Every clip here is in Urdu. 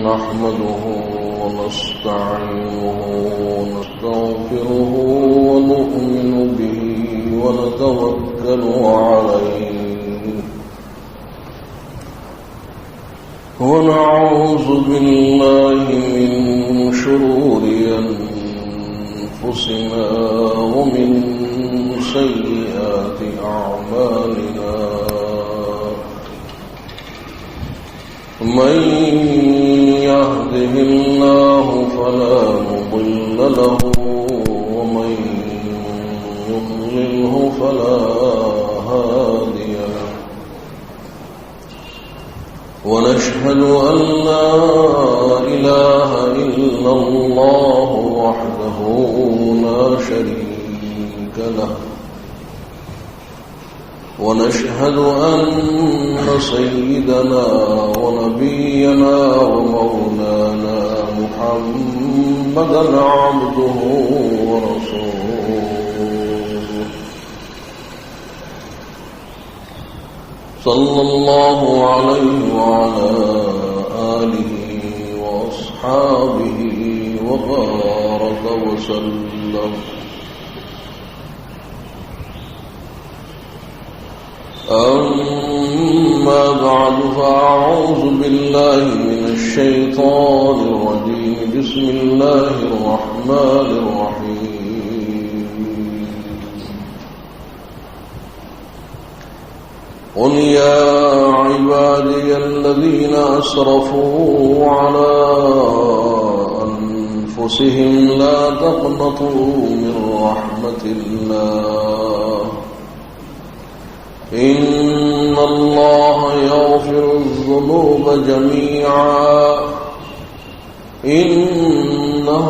نحمده ونستعينه ونستغفره ونؤمن به ونتوكل عليه ونعوذ بالله من شرور أنفسنا ومن سيئات أعمالنا من يهده الله فلا مضل له ومن يضلله فلا هادي له ونشهد أن لا إله إلا الله وحده لا شريك له ونشهد أن سيدنا ونبينا ومولانا محمدا عبده ورسوله صلى الله عليه وعلى آله وأصحابه وبارك وسلم أما بعد فأعوذ بالله من الشيطان الرجيم بسم الله الرحمن الرحيم قل يا عبادي الذين أسرفوا على أنفسهم لا تقنطوا من رحمة الله إن الله يغفر الذنوب جميعا إنه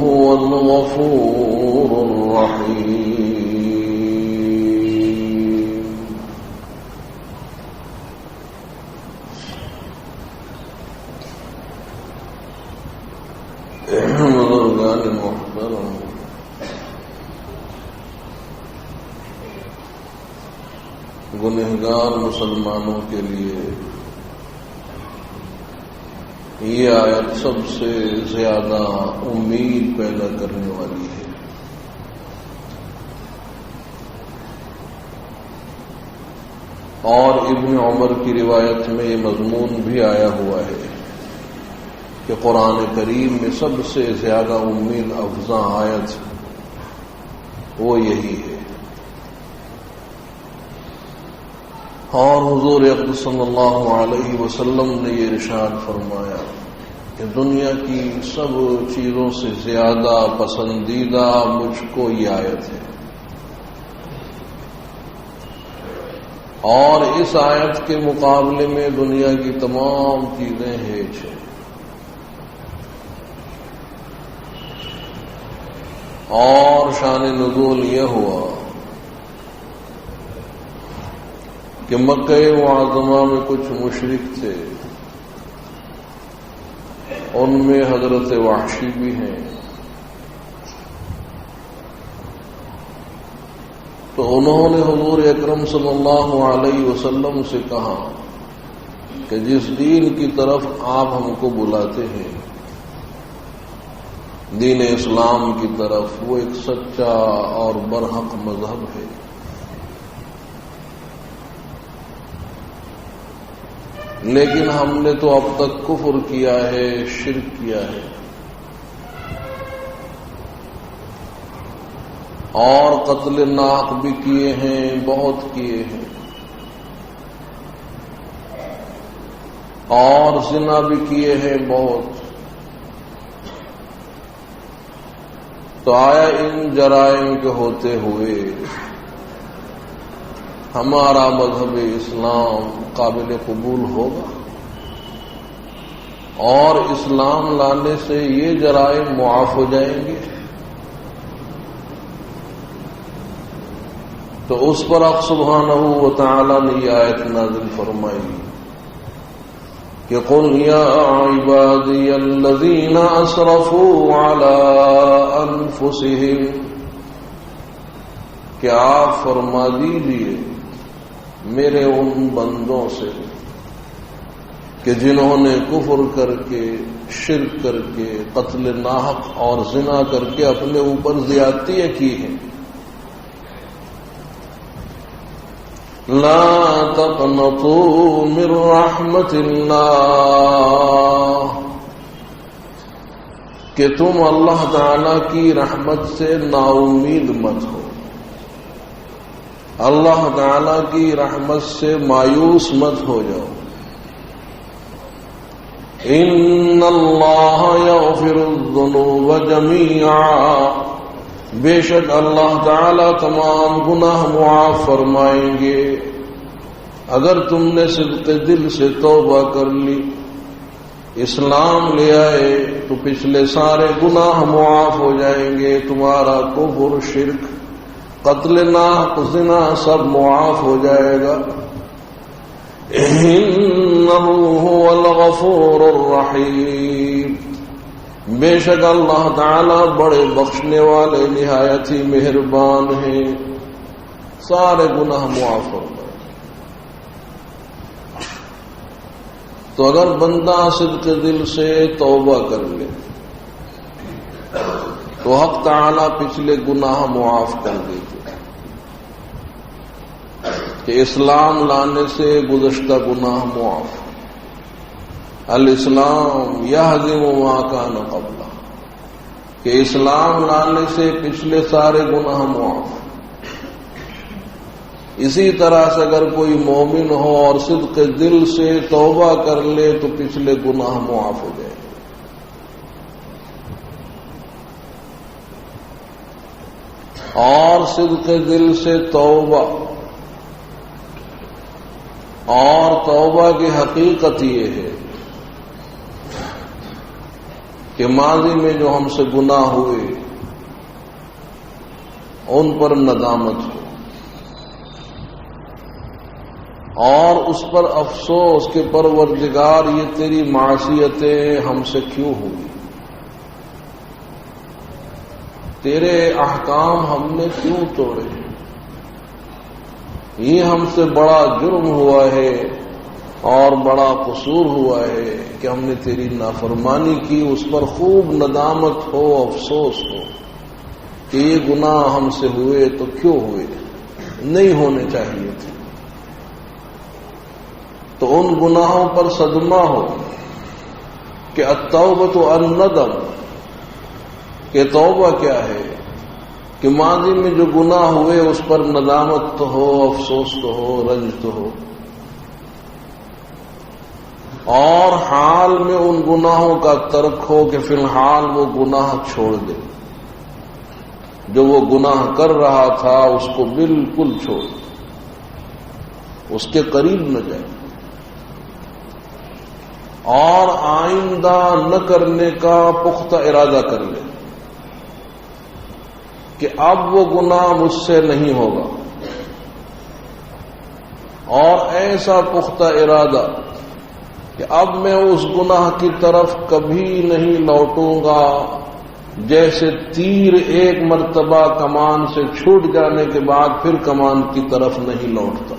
هو الغفور الرحيم بزرگان محترم، گنہگار مسلمانوں کے لیے یہ آیت سب سے زیادہ امید پیدا کرنے والی ہے۔ اور ابن عمر کی روایت میں یہ مضمون بھی آیا ہوا ہے کہ قرآن کریم میں سب سے زیادہ امید افزا آیت وہ یہی ہے۔ اور حضور اقدس صلی اللہ علیہ وسلم نے یہ ارشاد فرمایا کہ دنیا کی سب چیزوں سے زیادہ پسندیدہ مجھ کو یہ آیت ہے، اور اس آیت کے مقابلے میں دنیا کی تمام چیزیں ہیچ ہیں۔ اور شان نزول یہ ہوا کہ مکہ معظمہ میں کچھ مشرک تھے، ان میں حضرت وحشی بھی ہیں، تو انہوں نے حضور اکرم صلی اللہ علیہ وسلم سے کہا کہ جس دین کی طرف آپ ہم کو بلاتے ہیں، دین اسلام کی طرف، وہ ایک سچا اور برحق مذہب ہے، لیکن ہم نے تو اب تک کفر کیا ہے، شرک کیا ہے، اور قتل ناک بھی کیے ہیں، بہت کیے ہیں، اور زنا بھی کیے ہیں بہت۔ تو آیا ان جرائم کے ہوتے ہوئے ہمارا مذہب اسلام قابل قبول ہوگا؟ اور اسلام لانے سے یہ جرائم معاف ہو جائیں گے؟ تو اس پر حق سبحانہ و تعالی نے یہ آیت نازل فرمائی کہ قل یا عبادی الذین اسرفوا علی انفسہم، کہ آپ فرما دیجیے میرے ان بندوں سے کہ جنہوں نے کفر کر کے، شرک کر کے، قتل ناحق اور زنا کر کے اپنے اوپر زیادتیاں کی ہیں. لا تقنطوا من رحمت اللہ، کہ تم اللہ تعالی کی رحمت سے نا امید مت ہو، اللہ تعالی کی رحمت سے مایوس مت ہو جاؤ. ان اللہ یغفر الذنوب جمیعا، بے شک اللہ تعالی تمام گناہ معاف فرمائیں گے اگر تم نے صدق دل سے توبہ کر لی، اسلام لے آئے تو پچھلے سارے گناہ معاف ہو جائیں گے. تمہارا کفر، شرک، قتل ناحق، زنا سب معاف ہو جائے گا. انہ هو الغفور الرحیم، بے شک اللہ تعالی بڑے بخشنے والے نہایت ہی مہربان ہیں، سارے گناہ معاف ہو گئے. تو اگر بندہ صدق دل سے توبہ کر لے تو حق تعالی پچھلے گناہ معاف کر دیتے کہ اسلام لانے سے گزشتہ گناہ معاف. الاسلام یہدم ما کان قبلہ، کہ اسلام لانے سے پچھلے سارے گناہ معاف. اسی طرح سے اگر کوئی مومن ہو اور صدق دل سے توبہ کر لے تو پچھلے گناہ معاف ہو جائے. اور صدق دل سے توبہ، اور توبہ کی حقیقت یہ ہے کہ ماضی میں جو ہم سے گناہ ہوئے ان پر ندامت ہو اور اس پر افسوس کہ پروردگار یہ تیری معصیتیں ہم سے کیوں ہوئی، تیرے احکام ہم نے کیوں توڑے، یہ ہم سے بڑا جرم ہوا ہے اور بڑا قصور ہوا ہے کہ ہم نے تیری نافرمانی کی. اس پر خوب ندامت ہو، افسوس ہو کہ یہ گناہ ہم سے ہوئے تو کیوں ہوئے، نہیں ہونے چاہیے تھے. تو ان گناہوں پر صدمہ ہو کہ التوبۃ الندم، کہ توبہ کیا ہے، کہ ماضی میں جو گناہ ہوئے اس پر ندامت تو ہو، افسوس تو ہو، رنج تو ہو، اور حال میں ان گناہوں کا ترک ہو کہ فی الحال وہ گناہ چھوڑ دے، جو وہ گناہ کر رہا تھا اس کو بالکل چھوڑ دے، اس کے قریب نہ جائے، اور آئندہ نہ کرنے کا پختہ ارادہ کر لے کہ اب وہ گناہ مجھ سے نہیں ہوگا، اور ایسا پختہ ارادہ کہ اب میں اس گناہ کی طرف کبھی نہیں لوٹوں گا، جیسے تیر ایک مرتبہ کمان سے چھوٹ جانے کے بعد پھر کمان کی طرف نہیں لوٹتا،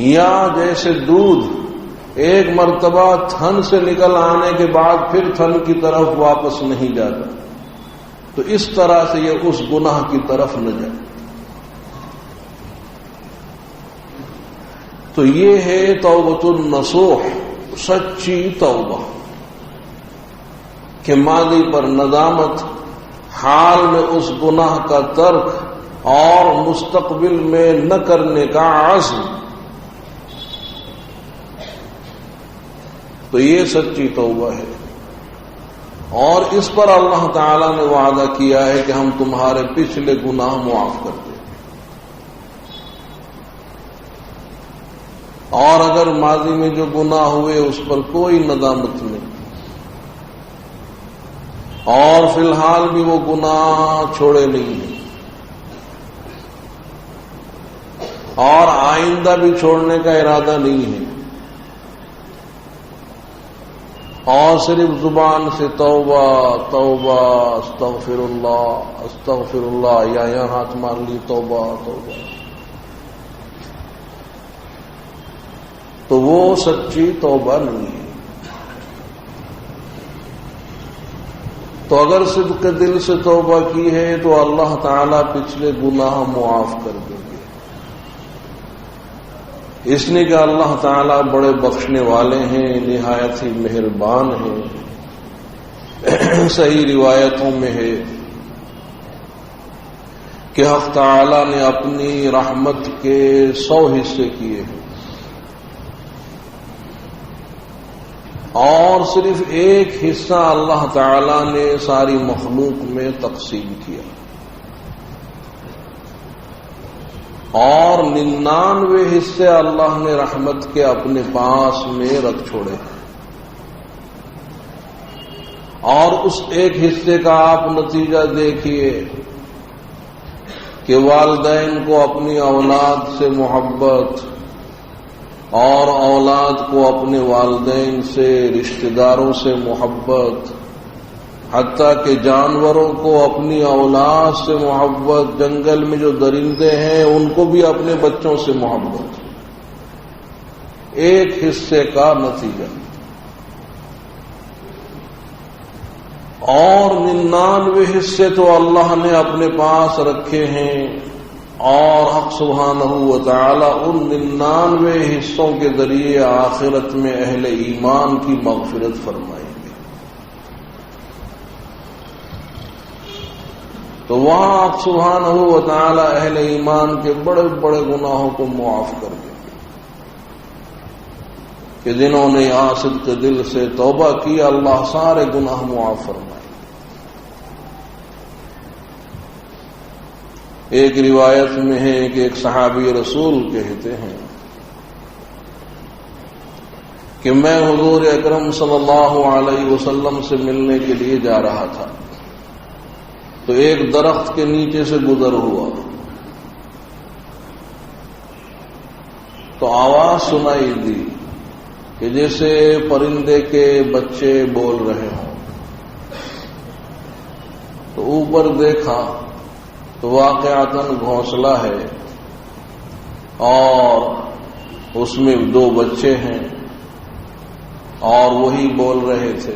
یا جیسے دودھ ایک مرتبہ تھن سے نکل آنے کے بعد پھر تھن کی طرف واپس نہیں جاتا. تو اس طرح سے یہ اس گناہ کی طرف نہ جائے. تو یہ ہے توبۃ النصوح، سچی توبہ، کہ ماضی پر ندامت، حال میں اس گناہ کا ترک اور مستقبل میں نہ کرنے کا عزم. تو یہ سچی توبہ ہے، اور اس پر اللہ تعالی نے وعدہ کیا ہے کہ ہم تمہارے پچھلے گناہ معاف کر دیں. اور اگر ماضی میں جو گناہ ہوئے اس پر کوئی ندامت نہیں، اور فی الحال بھی وہ گناہ چھوڑے نہیں ہیں، اور آئندہ بھی چھوڑنے کا ارادہ نہیں ہے، اور صرف زبان سے توبہ توبہ استغفر اللہ، یا یہاں ہاتھ مار لی توبہ توبہ، تو وہ سچی توبہ نہیں ہے۔ تو اگر صدق دل سے توبہ کی ہے تو اللہ تعالیٰ پچھلے گناہ معاف کر دیں گے، اس لیے کہ اللہ تعالیٰ بڑے بخشنے والے ہیں، نہایت ہی مہربان ہیں۔ صحیح روایتوں میں ہے کہ حق تعالیٰ نے اپنی رحمت کے 100 حصے کیے ہیں اور صرف ایک حصہ اللہ تعالیٰ نے ساری مخلوق میں تقسیم کیا، اور 99 حصے اللہ نے رحمت کے اپنے پاس میں رکھ چھوڑے، اور اس ایک حصے کا آپ نتیجہ دیکھیے کہ والدین کو اپنی اولاد سے محبت اور اولاد کو اپنے والدین سے، رشتہ داروں سے محبت، حتیٰ کہ جانوروں کو اپنی اولاد سے محبت، جنگل میں جو درندے ہیں ان کو بھی اپنے بچوں سے محبت، ایک حصے کا نتیجہ۔ اور 99 حصے تو اللہ نے اپنے پاس رکھے ہیں، اور حق سبحانہ و تعالی ان 99 حصوں کے ذریعے آخرت میں اہل ایمان کی مغفرت فرمائیں گے۔ تو وہاں حق سبحانہ و تعالی اہل ایمان کے بڑے بڑے گناہوں کو معاف کر دیں گے کہ جنہوں نے یہاں صدق دل سے توبہ کی، اللہ سارے گناہ معاف فرمائے۔ ایک روایت میں ہے کہ ایک صحابی رسول کہتے ہیں کہ میں حضور اکرم صلی اللہ علیہ وسلم سے ملنے کے لیے جا رہا تھا، تو ایک درخت کے نیچے سے گزر ہوا تو آواز سنائی دی کہ جیسے پرندے کے بچے بول رہے ہوں۔ تو اوپر دیکھا تو واقعتاً گھونسلہ ہے اور اس میں 2 بچے ہیں اور وہی بول رہے تھے۔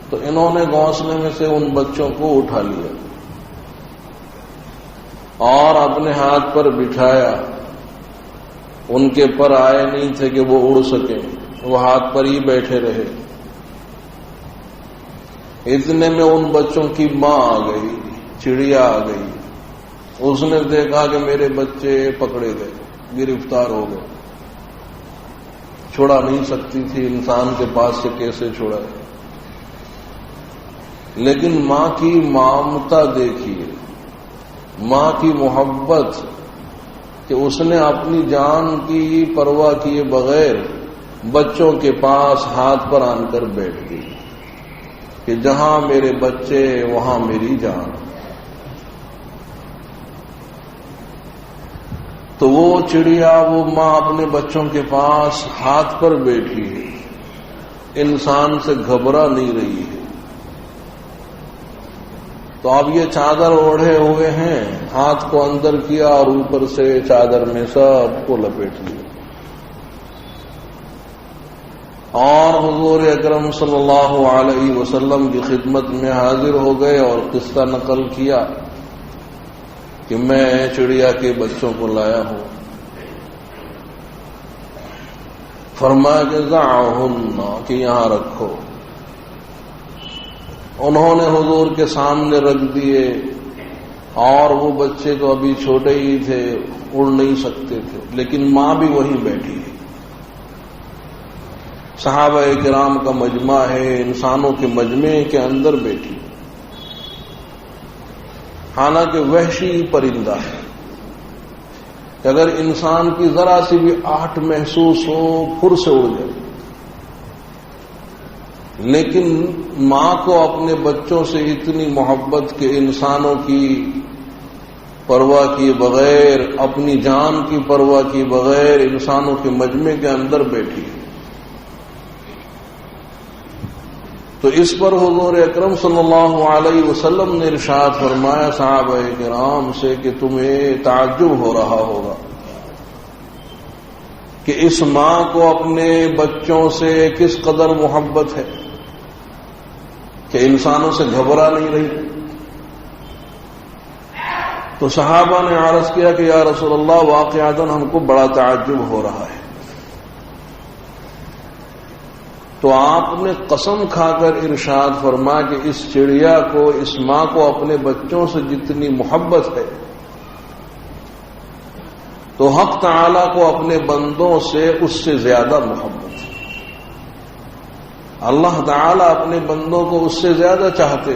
تو انہوں نے گھونسلے میں سے ان بچوں کو اٹھا لیا اور اپنے ہاتھ پر بٹھایا۔ ان کے پر آئے نہیں تھے کہ وہ اڑ سکیں، وہ ہاتھ پر ہی بیٹھے رہے۔ اتنے میں ان بچوں کی ماں آ گئی، چڑیا آ گئی۔ اس نے دیکھا کہ میرے بچے پکڑے گئے، گرفتار ہو گئے، چھڑا نہیں سکتی تھی، انسان کے پاس سے کیسے چھڑائے۔ لیکن ماں کی ممتا دیکھیے، ماں کی محبت، کہ اس نے اپنی جان کی پرواہ کیے بغیر بچوں کے پاس ہاتھ پر آن کر بیٹھ گئی کہ جہاں میرے بچے وہاں میری جان۔ تو وہ چڑیا، وہ ماں اپنے بچوں کے پاس ہاتھ پر بیٹھی ہے، انسان سے گھبرا نہیں رہی ہے۔ تو اب یہ چادر اوڑھے ہوئے ہیں، ہاتھ کو اندر کیا اور اوپر سے چادر میں سب کو لپیٹ لیا، اور حضور اکرم صلی اللہ علیہ وسلم کی خدمت میں حاضر ہو گئے اور قصہ نقل کیا کہ میں چڑیا کے بچوں کو لایا ہوں۔ فرمایا کہ ضعہن، کہ یہاں رکھو۔ انہوں نے حضور کے سامنے رکھ دیے، اور وہ بچے تو ابھی چھوٹے ہی تھے، اڑ نہیں سکتے تھے، لیکن ماں بھی وہیں بیٹھی ہے۔ صحابہ کرام کا مجمع ہے، انسانوں کے مجمع کے اندر بیٹھی، حالانکہ وحشی پرندہ ہے کہ اگر انسان کی ذرا سی بھی آہٹ محسوس ہو پھر سے اڑ جائے، لیکن ماں کو اپنے بچوں سے اتنی محبت کہ انسانوں کی پرواہ کیے بغیر، اپنی جان کی پرواہ کیے بغیر انسانوں کے مجمع کے اندر بیٹھی ہے۔ تو اس پر حضور اکرم صلی اللہ علیہ وسلم نے ارشاد فرمایا صحابہ کرام سے کہ تمہیں تعجب ہو رہا ہوگا کہ اس ماں کو اپنے بچوں سے کس قدر محبت ہے کہ انسانوں سے گھبرا نہیں رہی. تو صحابہ نے عرض کیا کہ یا رسول اللہ واقعتاً ہم کو بڑا تعجب ہو رہا ہے. تو آپ نے قسم کھا کر ارشاد فرما کہ اس چڑیا کو، اس ماں کو اپنے بچوں سے جتنی محبت ہے تو حق تعالی کو اپنے بندوں سے اس سے زیادہ محبت ہے. اللہ تعالی اپنے بندوں کو اس سے زیادہ چاہتے.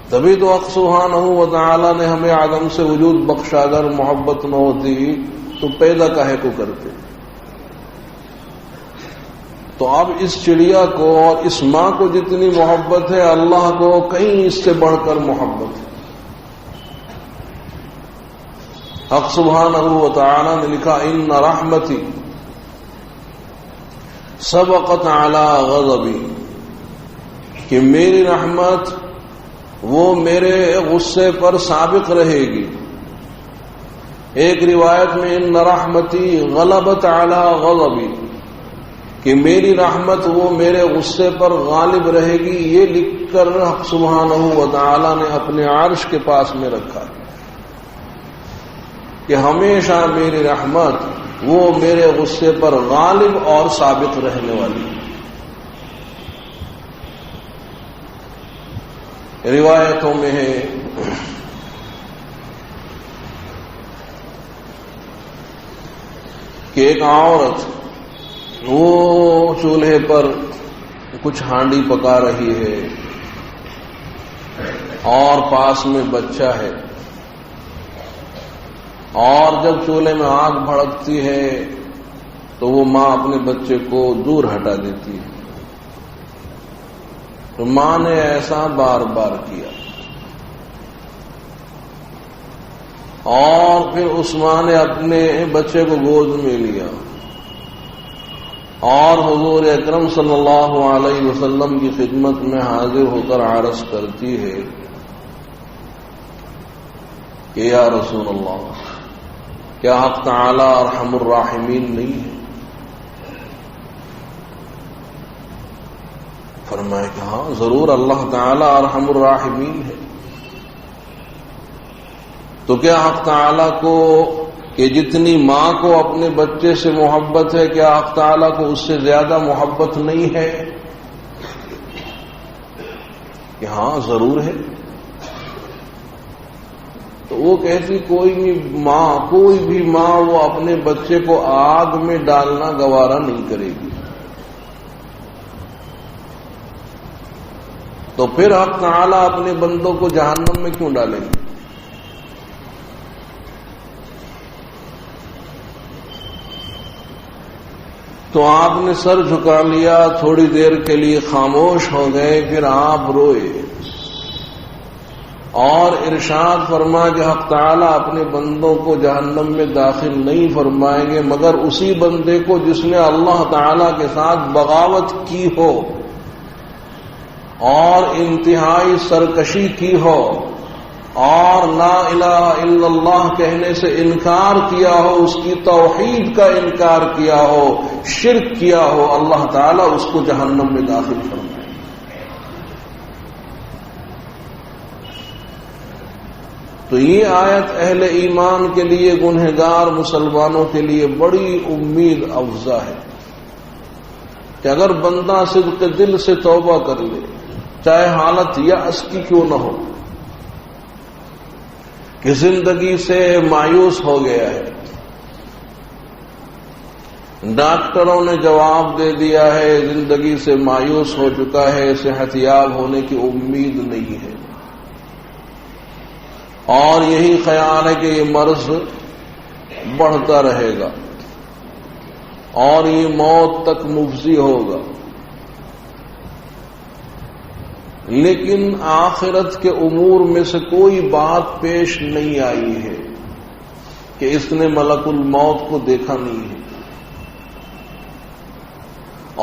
تبھی تو حق سبحانہ و تعالی نے ہمیں آدم سے وجود بخشا. اگر محبت نہ ہوتی تو پیدا کاہے کو کرتے. تو اب اس چڑیا کو اور اس ماں کو جتنی محبت ہے اللہ کو کہیں اس سے بڑھ کر محبت ہے. حق سبحانہ و تعالی نے لکھا ان رحمتی سبقت علی غضبی، کہ میری رحمت وہ میرے غصے پر سابق رہے گی. ایک روایت میں ان رحمتی غلبت علی غضبی، کہ میری رحمت وہ میرے غصے پر غالب رہے گی. یہ لکھ کر حق سبحانہ و تعالی نے اپنے عرش کے پاس میں رکھا کہ ہمیشہ میری رحمت وہ میرے غصے پر غالب اور ثابت رہنے والی. روایتوں میں ہے کہ ایک عورت وہ چولہے پر کچھ ہانڈی پکا رہی ہے اور پاس میں بچہ ہے، اور جب چولہے میں آگ بھڑکتی ہے تو وہ ماں اپنے بچے کو دور ہٹا دیتی ہے. تو ماں نے ایسا بار بار کیا اور پھر اس ماں نے اپنے بچے کو گود میں لیا اور حضور اکرم صلی اللہ علیہ وسلم کی خدمت میں حاضر ہو کر عرض کرتی ہے کہ یا رسول اللہ، کیا حق تعالی ارحم الراحمین نہیں ہے؟ فرمایا کہ ہاں ضرور اللہ تعالی ارحم الراحمین ہے. تو کیا حق تعالی کو کہ جتنی ماں کو اپنے بچے سے محبت ہے، کیا حق تعالی کو اس سے زیادہ محبت نہیں ہے؟ کہ ہاں ضرور ہے. تو وہ کہتی کوئی بھی ماں وہ اپنے بچے کو آگ میں ڈالنا گوارا نہیں کرے گی. تو پھر حق تعالی اپنے بندوں کو جہنم میں کیوں ڈالیں گے؟ تو آپ نے سر جھکا لیا، تھوڑی دیر کے لیے خاموش ہو گئے، پھر آپ روئے اور ارشاد فرما کہ حق تعالی اپنے بندوں کو جہنم میں داخل نہیں فرمائیں گے مگر اسی بندے کو جس نے اللہ تعالی کے ساتھ بغاوت کی ہو اور انتہائی سرکشی کی ہو اور لا الہ الا اللہ کہنے سے انکار کیا ہو، اس کی توحید کا انکار کیا ہو، شرک کیا ہو، اللہ تعالیٰ اس کو جہنم میں داخل فرمائے. تو یہ آیت اہل ایمان کے لیے، گنہگار مسلمانوں کے لیے بڑی امید افزا ہے کہ اگر بندہ صدق دل سے توبہ کر لے، چاہے حالت یأس کی کیوں نہ ہو، کہ زندگی سے مایوس ہو گیا ہے، ڈاکٹروں نے جواب دے دیا ہے، زندگی سے مایوس ہو چکا ہے، صحت یاب ہونے کی امید نہیں ہے، اور یہی خیال ہے کہ یہ مرض بڑھتا رہے گا اور یہ موت تک مفضی ہوگا، لیکن آخرت کے امور میں سے کوئی بات پیش نہیں آئی ہے کہ اس نے ملک الموت کو دیکھا نہیں ہے،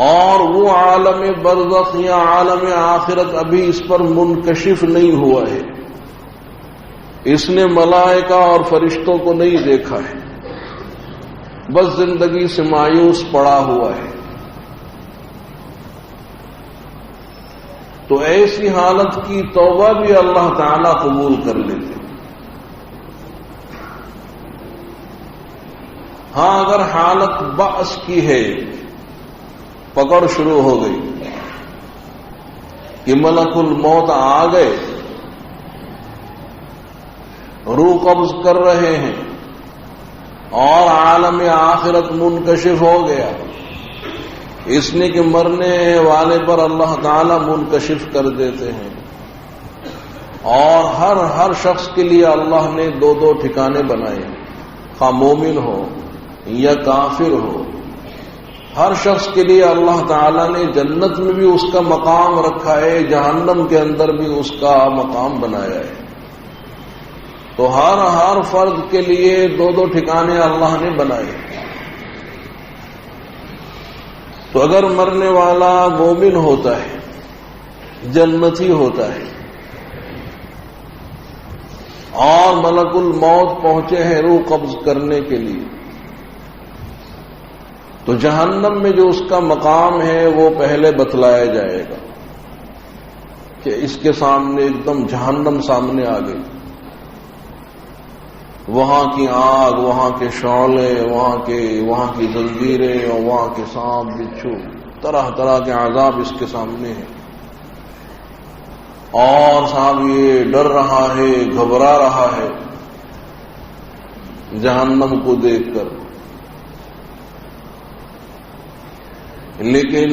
اور وہ عالم برزخ یا عالم آخرت ابھی اس پر منکشف نہیں ہوا ہے، اس نے ملائکہ اور فرشتوں کو نہیں دیکھا ہے، بس زندگی سے مایوس پڑا ہوا ہے، تو ایسی حالت کی توبہ بھی اللہ تعالیٰ قبول کر لیتے۔ ہاں اگر حالت بأس کی ہے، پکڑ شروع ہو گئی کہ ملک الموت آ گئے، روح قبض کر رہے ہیں اور عالم آخرت منکشف ہو گیا، اس نے کہ مرنے والے پر اللہ تعالی منکشف کر دیتے ہیں، اور ہر شخص کے لیے اللہ نے دو دو ٹھکانے بنائے، خواہ مومن ہو یا کافر ہو، ہر شخص کے لیے اللہ تعالیٰ نے جنت میں بھی اس کا مقام رکھا ہے، جہنم کے اندر بھی اس کا مقام بنایا ہے۔ تو ہر فرد کے لیے دو دو ٹھکانے اللہ نے بنائے۔ تو اگر مرنے والا مومن ہوتا ہے، جنتی ہوتا ہے، اور ملک الموت پہنچے ہیں روح قبض کرنے کے لیے، تو جہنم میں جو اس کا مقام ہے وہ پہلے بتلایا جائے گا کہ اس کے سامنے ایک دم جہنم سامنے آ گئی، وہاں کی آگ، وہاں کے شعلے، وہاں کی زنجیریں اور وہاں کے سانپ بچھو، طرح طرح کے عذاب اس کے سامنے ہیں، اور صاحب یہ ڈر رہا ہے، گھبرا رہا ہے جہنم کو دیکھ کر، لیکن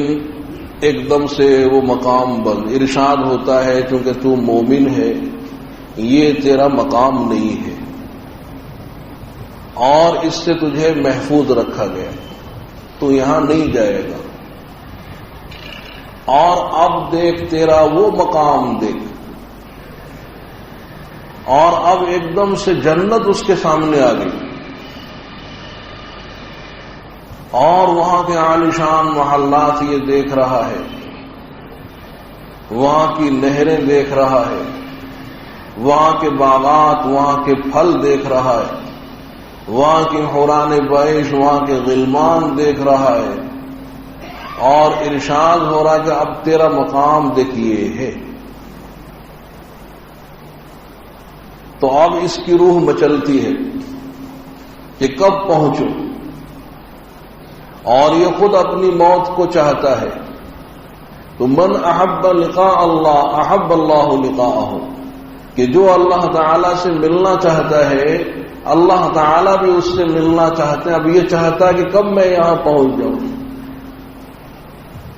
ایک دم سے وہ مقام بند، ارشاد ہوتا ہے چونکہ تو مومن ہے یہ تیرا مقام نہیں ہے، اور اس سے تجھے محفوظ رکھا گیا، تو یہاں نہیں جائے گا، اور اب دیکھ تیرا وہ مقام دیکھ، اور اب ایک دم سے جنت اس کے سامنے آ گئی، اور وہاں کے عالیشان محلات یہ دیکھ رہا ہے، وہاں کی نہریں دیکھ رہا ہے، وہاں کے باغات، وہاں کے پھل دیکھ رہا ہے، وہاں کی حوران بعیش، وہاں کے غلمان دیکھ رہا ہے، اور ارشاد ہو رہا کہ اب تیرا مقام دیکھیے ہے۔ تو اب اس کی روح مچلتی ہے کہ کب پہنچو، اور یہ خود اپنی موت کو چاہتا ہے۔ تو من احب لقاء اللہ احب اللہ لقاءہ، کہ جو اللہ تعالی سے ملنا چاہتا ہے اللہ تعالی بھی اس سے ملنا چاہتے ہیں۔ اب یہ چاہتا ہے کہ کب میں یہاں پہنچ جاؤں۔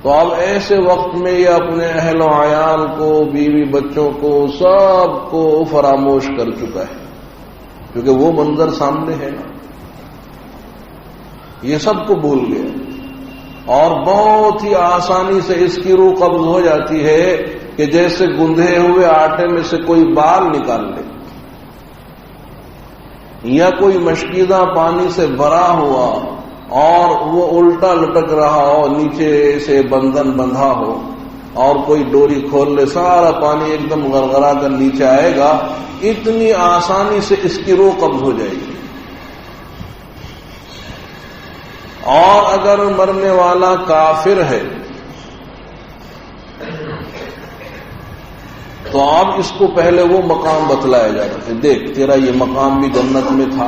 تو اب ایسے وقت میں یہ اپنے اہل و عیال کو، بیوی بچوں کو، سب کو فراموش کر چکا ہے، کیونکہ وہ منظر سامنے ہے نا، یہ سب کو بھول گیا، اور بہت ہی آسانی سے اس کی روح قبض ہو جاتی ہے کہ جیسے گندھے ہوئے آٹے میں سے کوئی بال نکال لے، یا کوئی مشکیزہ پانی سے بھرا ہوا اور وہ الٹا لٹک رہا ہو، نیچے سے بندھن بندھا ہو، اور کوئی ڈوری کھول لے، سارا پانی ایک دم غرغرا کر نیچے آئے گا، اتنی آسانی سے اس کی روح قبض ہو جائے گی۔ اور اگر مرنے والا کافر ہے تو اب اس کو پہلے وہ مقام بتلایا جاتا ہے، دیکھ تیرا یہ مقام بھی جنت میں تھا،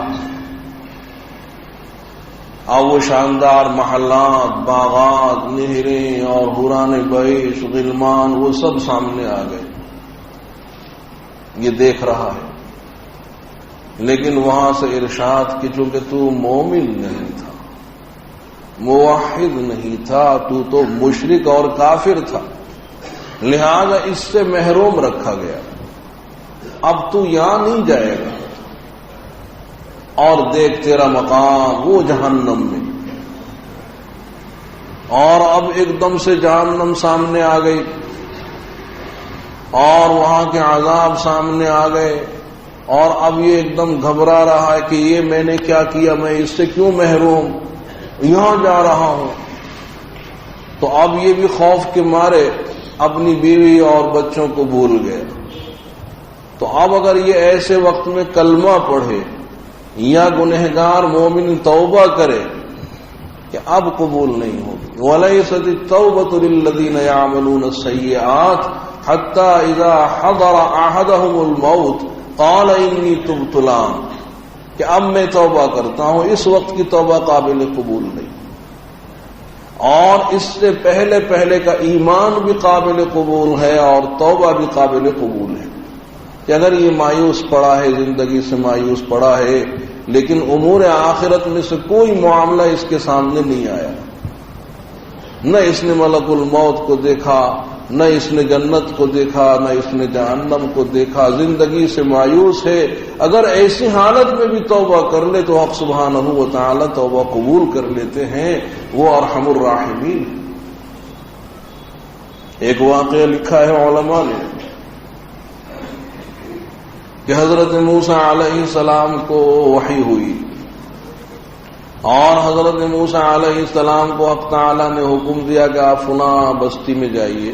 اب وہ شاندار محلات، باغات، نہریں اور حوران بعیش، غلمان، وہ سب سامنے آ گئے، یہ دیکھ رہا ہے، لیکن وہاں سے ارشاد کہ چونکہ تو مومن نہیں تھا، موحد نہیں تھا، تو مشرک اور کافر تھا، لہذا اس سے محروم رکھا گیا، اب تو یہاں نہیں جائے گا، اور دیکھ تیرا مقام وہ جہنم میں۔ اور اب ایک دم سے جہنم سامنے آ گئی، اور وہاں کے عذاب سامنے آ گئے، اور اب یہ ایک دم گھبرا رہا ہے کہ یہ میں نے کیا کیا، میں اس سے کیوں محروم، یہاں جا رہا ہوں۔ تو اب یہ بھی خوف کے مارے اپنی بیوی اور بچوں کو بھول گئے۔ تو اب اگر یہ ایسے وقت میں کلمہ پڑھے یا گنہگار مومن توبہ کرے کہ اب قبول نہیں ہوگی. وَلَيْسَتِ التَّوْبَةُ لِلَّذِينَ يَعْمَلُونَ السَّيِّئَاتِ حَتَّى إِذَا حَضَرَ أَحَدَهُمُ الْمَوْتُ قَالَ إِنِّي تُبْتُ الْآنَ کہ اب میں توبہ کرتا ہوں، اس وقت کی توبہ قابل قبول نہیں. اور اس سے پہلے پہلے کا ایمان بھی قابل قبول ہے اور توبہ بھی قابل قبول ہے. کہ اگر یہ مایوس پڑا ہے، زندگی سے مایوس پڑا ہے، لیکن امور آخرت میں سے کوئی معاملہ اس کے سامنے نہیں آیا، نہ اس نے ملک الموت کو دیکھا، نہ اس نے جنت کو دیکھا، نہ اس نے جہنم کو دیکھا، زندگی سے مایوس ہے، اگر ایسی حالت میں بھی توبہ کر لے تو حق سبحانہ و تعالی توبہ قبول کر لیتے ہیں. وہ ارحم الراحمین. ایک واقعہ لکھا ہے علماء نے کہ حضرت موسیٰ علیہ السلام کو وحی ہوئی اور حضرت موسیٰ علیہ السلام کو حق تعالی نے حکم دیا کہ آپ فلاں بستی میں جائیے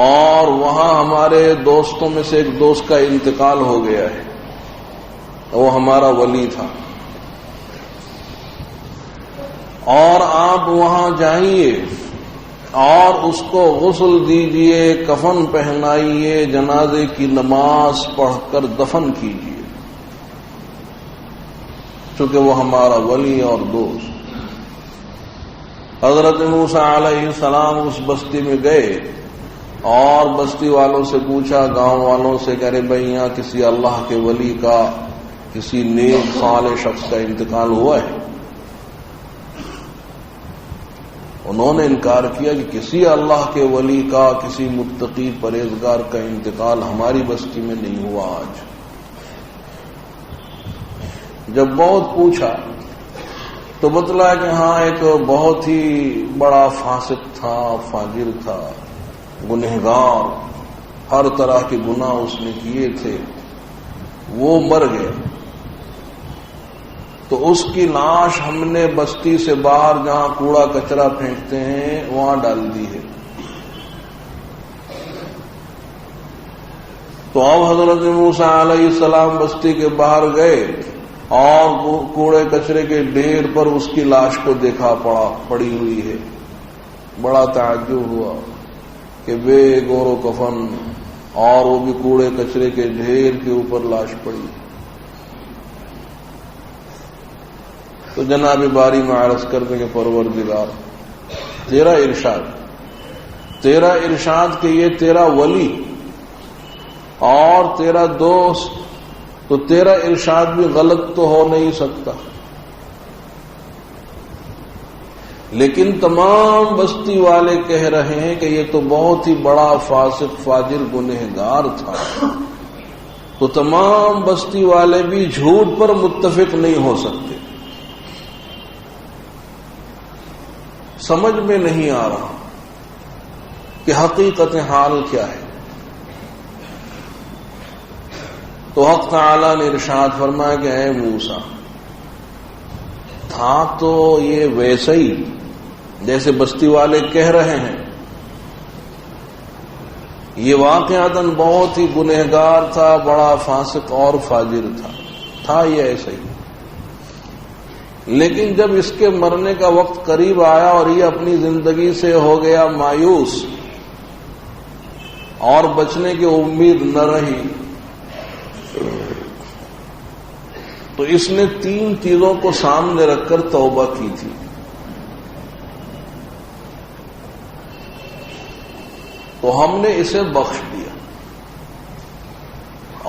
اور وہاں ہمارے دوستوں میں سے ایک دوست کا انتقال ہو گیا ہے، وہ ہمارا ولی تھا، اور آپ وہاں جائیے اور اس کو غسل دیجئے، کفن پہنائیے، جنازے کی نماز پڑھ کر دفن کیجئے، چونکہ وہ ہمارا ولی اور دوست. حضرت موسیٰ علیہ السلام اس بستی میں گئے اور بستی والوں سے پوچھا، گاؤں والوں سے، کہہ رہے بھائی یہاں کسی اللہ کے ولی کا، کسی نیک صالح شخص کا انتقال ہوا ہے؟ انہوں نے انکار کیا کہ کسی اللہ کے ولی کا، کسی متقی پرہیزگار کا انتقال ہماری بستی میں نہیں ہوا آج. جب بہت پوچھا تو بتلایا کہ ہاں ایک بہت ہی بڑا فاسق تھا، فاجر تھا، گنہگار، ہر طرح کے گناہ اس نے کیے تھے، وہ مر گیا. تو اس کی لاش ہم نے بستی سے باہر جہاں کوڑا کچرا پھینکتے ہیں وہاں ڈال دی ہے. تو اب حضرت موسیٰ علیہ السلام بستی کے باہر گئے اور کوڑے کچرے کے ڈھیر پر اس کی لاش کو دیکھا پڑی ہوئی ہے. بڑا تعجب ہوا کہ بے گور و کفن اور وہ بھی کوڑے کچرے کے ڈھیر کے اوپر لاش پڑی. تو جناب باری میں عرض کر دیں کہ پروردگار تیرا ارشاد کہ یہ تیرا ولی اور تیرا دوست، تو تیرا ارشاد بھی غلط تو ہو نہیں سکتا. لیکن تمام بستی والے کہہ رہے ہیں کہ یہ تو بہت ہی بڑا فاسق فاجر گنہگار تھا، تو تمام بستی والے بھی جھوٹ پر متفق نہیں ہو سکتے. سمجھ میں نہیں آ رہا کہ حقیقت حال کیا ہے. تو حق تعالی نے ارشاد فرمایا کہ اے موسیٰ، تھا تو یہ ویسے ہی جیسے بستی والے کہہ رہے ہیں، یہ واقعتاً بہت ہی گنہگار تھا، بڑا فاسق اور فاجر تھا یہ ایسا ہی. لیکن جب اس کے مرنے کا وقت قریب آیا اور یہ اپنی زندگی سے ہو گیا مایوس اور بچنے کی امید نہ رہی، تو اس نے 3 چیزوں کو سامنے رکھ کر توبہ کی تھی. تو ہم نے اسے بخش دیا،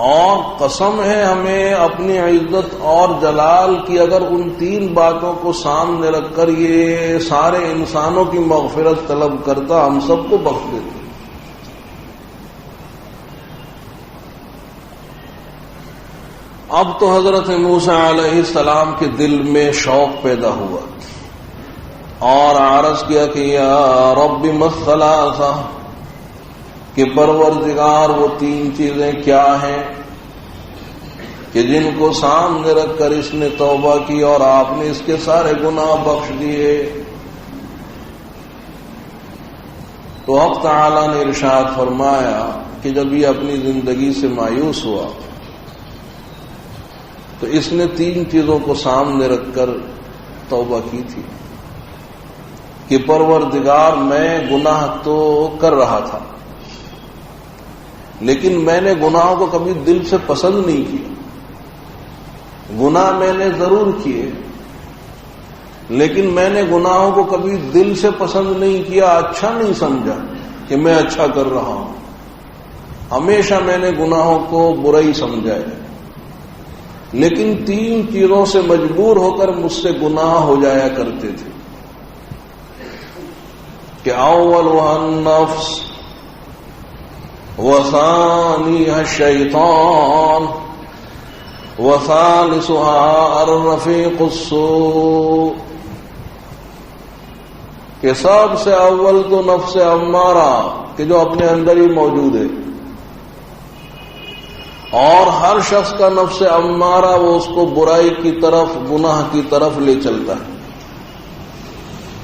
اور قسم ہے ہمیں اپنی عزت اور جلال کی، اگر ان 3 باتوں کو سامنے رکھ کر یہ سارے انسانوں کی مغفرت طلب کرتا، ہم سب کو بخش دیتے. اب تو حضرت موسیٰ علیہ السلام کے دل میں شوق پیدا ہوا اور عرض کیا کہ یا رب الثلاثہ، کہ پروردگار وہ 3 چیزیں کیا ہیں کہ جن کو سامنے رکھ کر اس نے توبہ کی اور آپ نے اس کے سارے گناہ بخش دیے. تو حق تعالی نے ارشاد فرمایا کہ جب یہ اپنی زندگی سے مایوس ہوا تو اس نے 3 چیزوں کو سامنے رکھ کر توبہ کی تھی کہ پروردگار میں گناہ تو کر رہا تھا، لیکن میں نے گناہوں کو کبھی دل سے پسند نہیں کیا. گناہ میں نے ضرور کیے، لیکن میں نے گناہوں کو کبھی دل سے پسند نہیں کیا، اچھا نہیں سمجھا کہ میں اچھا کر رہا ہوں. ہمیشہ میں نے گناہوں کو برا ہی سمجھا ہے، لیکن 3 چیزوں سے مجبور ہو کر مجھ سے گناہ ہو جایا کرتے تھے کہ اولها النفس وثانیها الشیطان وثالثها الرفیق السوء، کہ سب سے اول تو نفس امارہ کہ جو اپنے اندر ہی موجود ہے، اور ہر شخص کا نفس امارہ وہ اس کو برائی کی طرف، گناہ کی طرف لے چلتا ہے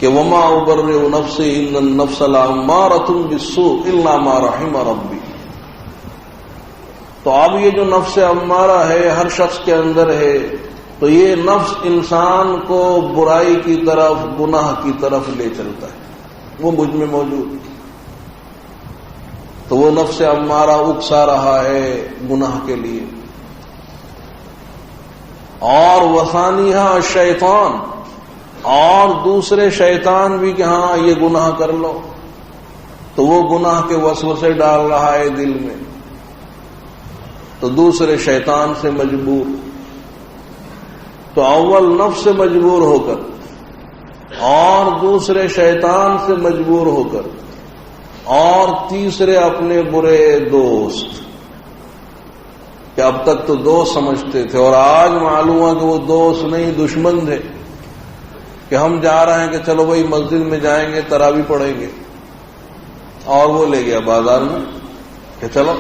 کہ وما ابرئ نفسی ان النفس لامارۃ بالسوء الا ما رحم ربی. تو اب یہ جو نفس امارہ ہے ہر شخص کے اندر ہے، تو یہ نفس انسان کو برائی کی طرف، گناہ کی طرف لے چلتا ہے، وہ مجھ میں موجود. تو وہ نفس امارہ اکسا رہا ہے گناہ کے لیے. اور وثانیہ الشیطان، اور دوسرے شیطان بھی کہ ہاں یہ گناہ کر لو، تو وہ گناہ کے وسوسے ڈال رہا ہے دل میں. تو دوسرے شیطان سے مجبور، تو اول نفس سے مجبور ہو کر، اور دوسرے شیطان سے مجبور ہو کر، اور تیسرے اپنے برے دوست، کہ اب تک تو دوست سمجھتے تھے اور آج معلوم ہوا کہ وہ دوست نہیں، دشمن تھے. کہ ہم جا رہے ہیں کہ چلو بھائی مسجد میں جائیں گے، تراویح پڑھیں گے، اور وہ لے گیا بازار میں کہ چلو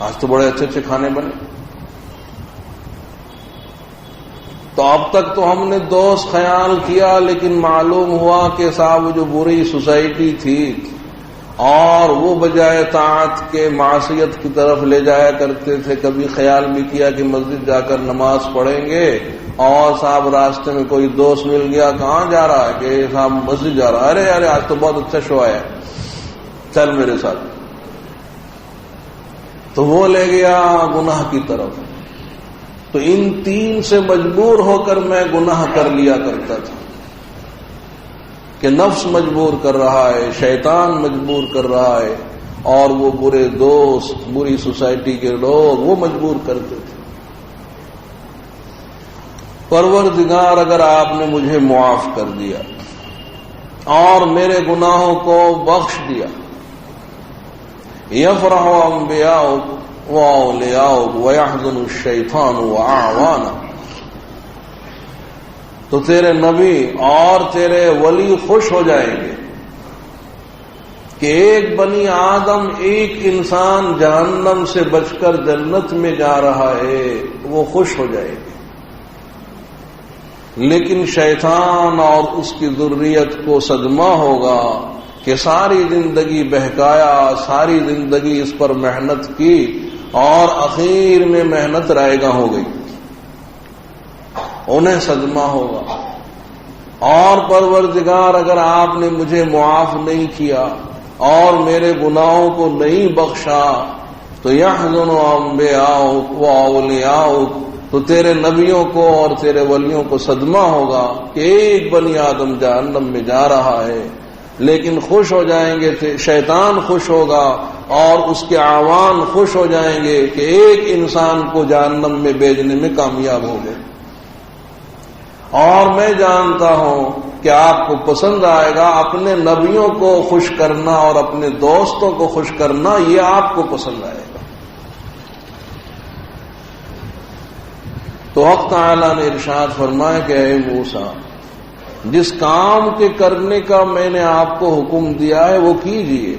آج تو بڑے اچھے اچھے کھانے بنے. تو اب تک تو ہم نے دوست خیال کیا، لیکن معلوم ہوا کہ صاحب جو بری سوسائٹی تھی، اور وہ بجائے طاعت کے معصیت کی طرف لے جایا کرتے تھے. کبھی خیال بھی کیا کہ مسجد جا کر نماز پڑھیں گے، اور صاحب راستے میں کوئی دوست مل گیا، کہاں جا رہا ہے کہ صاحب مسجد جا رہا ہے، ارے ارے آج تو بہت اچھا شو آیا ہے، چل میرے ساتھ. تو وہ لے گیا گناہ کی طرف. تو ان 3 سے مجبور ہو کر میں گناہ کر لیا کرتا تھا کہ نفس مجبور کر رہا ہے، شیطان مجبور کر رہا ہے، اور وہ برے دوست، بری سوسائٹی کے لوگ وہ مجبور کرتے تھے. پروردگار اگر آپ نے مجھے معاف کر دیا اور میرے گناہوں کو بخش دیا، یفرح انبیاؤک واولیاؤک ویحزن الشیطان واعوانا، تو تیرے نبی اور تیرے ولی خوش ہو جائیں گے کہ ایک بنی آدم، ایک انسان جہنم سے بچ کر جنت میں جا رہا ہے، وہ خوش ہو جائے گے. لیکن شیطان اور اس کی ذریت کو صدمہ ہوگا کہ ساری زندگی بہکایا، ساری زندگی اس پر محنت کی، اور اخیر میں محنت رائے گاں ہو گئی، انہیں صدمہ ہوگا. اور پروردگار اگر آپ نے مجھے معاف نہیں کیا اور میرے گناہوں کو نہیں بخشا، تو یحزن انبیاؤک واولیاؤک، تو تیرے نبیوں کو اور تیرے ولیوں کو صدمہ ہوگا کہ ایک بنی آدم جہنم میں جا رہا ہے. لیکن خوش ہو جائیں گے، شیطان خوش ہوگا اور اس کے اعوان خوش ہو جائیں گے کہ ایک انسان کو جہنم میں بھیجنے میں کامیاب ہو گئے. اور میں جانتا ہوں کہ آپ کو پسند آئے گا اپنے نبیوں کو خوش کرنا اور اپنے دوستوں کو خوش کرنا، یہ آپ کو پسند آئے گا. تو حق تعالیٰ نے ارشاد فرمایا کہ اے موسیٰ، جس کام کے کرنے کا میں نے آپ کو حکم دیا ہے وہ کیجئے،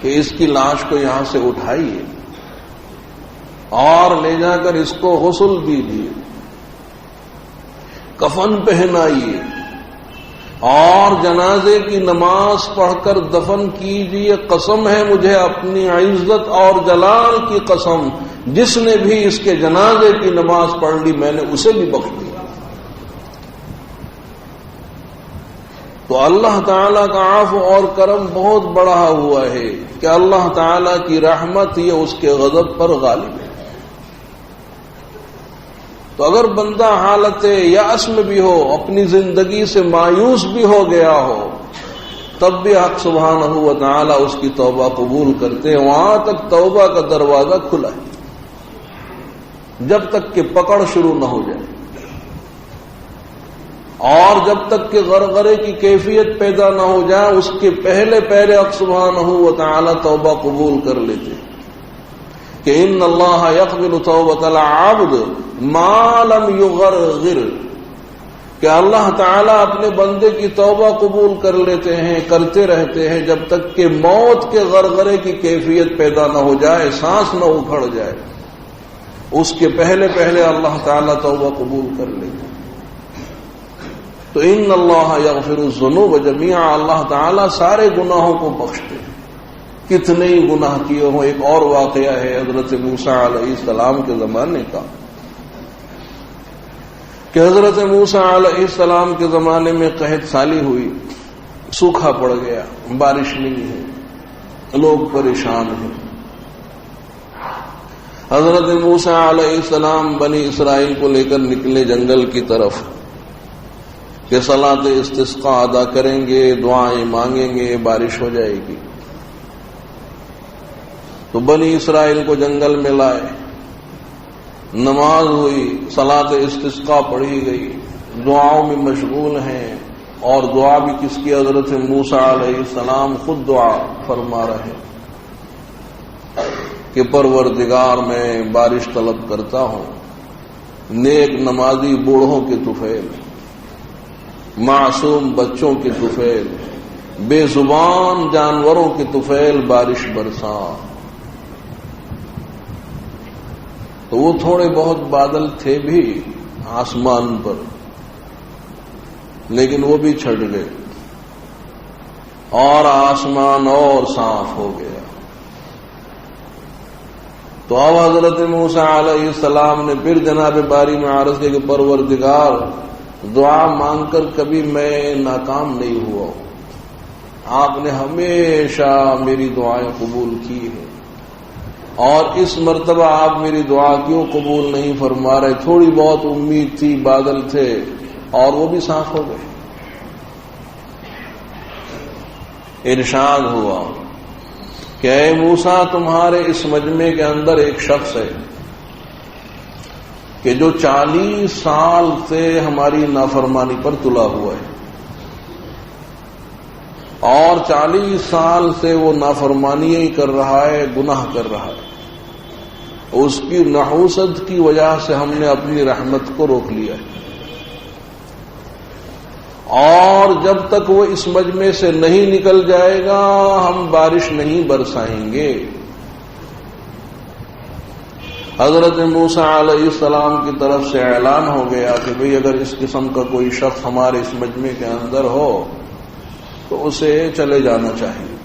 کہ اس کی لاش کو یہاں سے اٹھائیے اور لے جا کر اس کو غسل دیجئے، کفن پہنائیے، اور جنازے کی نماز پڑھ کر دفن کیجئے. قسم ہے مجھے اپنی عزت اور جلال کی قسم، جس نے بھی اس کے جنازے کی نماز پڑھ لی میں نے اسے بھی بخش دیا. تو اللہ تعالیٰ کا عفو اور کرم بہت بڑا ہوا ہے کہ اللہ تعالیٰ کی رحمت یہ اس کے غضب پر غالب ہے۔ تو اگر بندہ حالت یأس میں بھی ہو، اپنی زندگی سے مایوس بھی ہو گیا ہو، تب بھی حق سبحانہ و تعالیٰ اس کی توبہ قبول کرتے ہیں۔ وہاں تک توبہ کا دروازہ کھلا ہے جب تک کہ پکڑ شروع نہ ہو جائے، اور جب تک کہ غرغرے کی کیفیت پیدا نہ ہو جائے اس کے پہلے حق سبحانہ و تعالیٰ توبہ قبول کر لیتے کہ ان اللہ یقبل توبۃ العبد ما لم یغرغر، کہ اللہ تعالیٰ اپنے بندے کی توبہ قبول کر لیتے ہیں، کرتے رہتے ہیں جب تک کہ موت کے غرغرے کی کیفیت پیدا نہ ہو جائے، سانس نہ اکھڑ جائے، اس کے پہلے اللہ تعالیٰ توبہ قبول کر لیتے ہیں۔ تو ان اللہ یغفر الذنوب جميعا، اللہ تعالیٰ سارے گناہوں کو بخشتے ہیں، کتنے ہی گناہ کیے ہوں۔ ایک اور واقعہ ہے حضرت موسیٰ علیہ السلام کے زمانے کا کہ حضرت موسیٰ علیہ السلام کے زمانے میں قحط سالی ہوئی، سوکھا پڑ گیا، بارش نہیں ہے، لوگ پریشان ہیں۔ حضرت موسیٰ علیہ السلام بنی اسرائیل کو لے کر نکلے جنگل کی طرف کہ صلاۃ استسقاء ادا کریں گے، دعائیں مانگیں گے، بارش ہو جائے گی۔ تو بنی اسرائیل کو جنگل میں لائے، نماز ہوئی، صلاۃ استسقاء پڑھی گئی، دعاؤں میں مشغول ہیں، اور دعا بھی کس کی؟ حضرت موسیٰ علیہ السلام خود دعا فرما رہے کہ پروردگار میں بارش طلب کرتا ہوں، نیک نمازی بوڑھوں کے طفیل، معصوم بچوں کے طفیل، بے زبان جانوروں کے طفیل بارش برساں۔ تو وہ تھوڑے بہت بادل تھے بھی آسمان پر، لیکن وہ بھی چھٹ گئے اور آسمان اور صاف ہو گیا۔ تو اب حضرت موسیٰ علیہ السلام نے پھر جناب باری میں عرض کیا کہ پروردگار، دعا مانگ کر کبھی میں ناکام نہیں ہوا، آپ نے ہمیشہ میری دعائیں قبول کی ہیں، اور اس مرتبہ آپ میری دعا کیوں قبول نہیں فرما رہے؟ تھوڑی بہت امید تھی، بادل تھے، اور وہ بھی صاف ہو گئے۔ ارشاد ہوا کہ اے موسیٰ، تمہارے اس مجمع کے اندر ایک شخص ہے کہ جو 40 سال سے ہماری نافرمانی پر تلا ہوا ہے، اور 40 سال سے وہ نافرمانی ہی کر رہا ہے، گناہ کر رہا ہے۔ اس کی نحوست کی وجہ سے ہم نے اپنی رحمت کو روک لیا ہے، اور جب تک وہ اس مجمع سے نہیں نکل جائے گا ہم بارش نہیں برسائیں گے۔ حضرت موسیٰ علیہ السلام کی طرف سے اعلان ہو گیا کہ بھئی اگر اس قسم کا کوئی شخص ہمارے اس مجمع کے اندر ہو تو اسے چلے جانا چاہیے،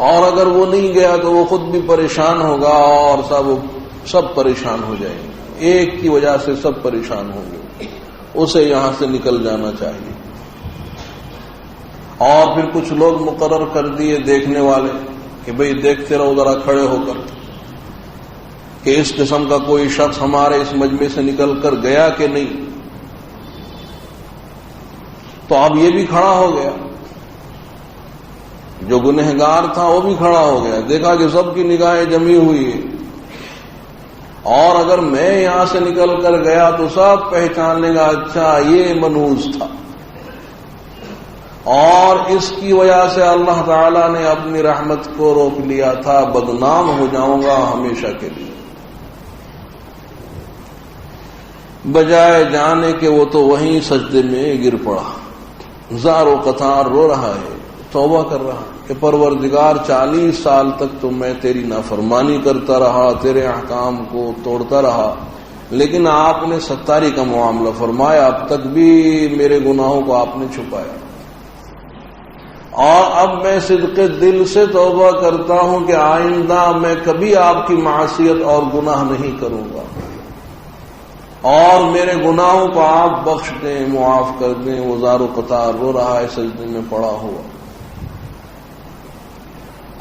اور اگر وہ نہیں گیا تو وہ خود بھی پریشان ہوگا اور سب پریشان ہو جائیں گے، ایک کی وجہ سے سب پریشان ہوں گے، اسے یہاں سے نکل جانا چاہیے۔ اور پھر کچھ لوگ مقرر کر دیے دیکھنے والے کہ بھئی دیکھتے رہو ذرا کھڑے ہو کر کہ اس قسم کا کوئی شخص ہمارے اس مجمع سے نکل کر گیا کہ نہیں۔ تو اب یہ بھی کھڑا ہو گیا، جو گنہگار تھا وہ بھی کھڑا ہو گیا، دیکھا کہ سب کی نگاہیں جمی ہوئی ہیں، اور اگر میں یہاں سے نکل کر گیا تو سب پہچان لے گا اچھا یہ منوس تھا، اور اس کی وجہ سے اللہ تعالیٰ نے اپنی رحمت کو روک لیا تھا، بدنام ہو جاؤں گا ہمیشہ کے لیے۔ بجائے جانے کہ وہ تو وہیں سجدے میں گر پڑا، زار و قطار رو رہا ہے، توبہ کر رہا کہ پروردگار 40 سال تک تو میں تیری نافرمانی کرتا رہا، تیرے احکام کو توڑتا رہا، لیکن آپ نے ستاری کا معاملہ فرمایا، اب تک بھی میرے گناہوں کو آپ نے چھپایا، اور اب میں صدق دل سے توبہ کرتا ہوں کہ آئندہ میں کبھی آپ کی معصیت اور گناہ نہیں کروں گا، اور میرے گناہوں کو آپ بخش دیں، معاف کر دیں۔ وہ زار و قطار رو رہا ہے سجدے میں پڑا ہوا،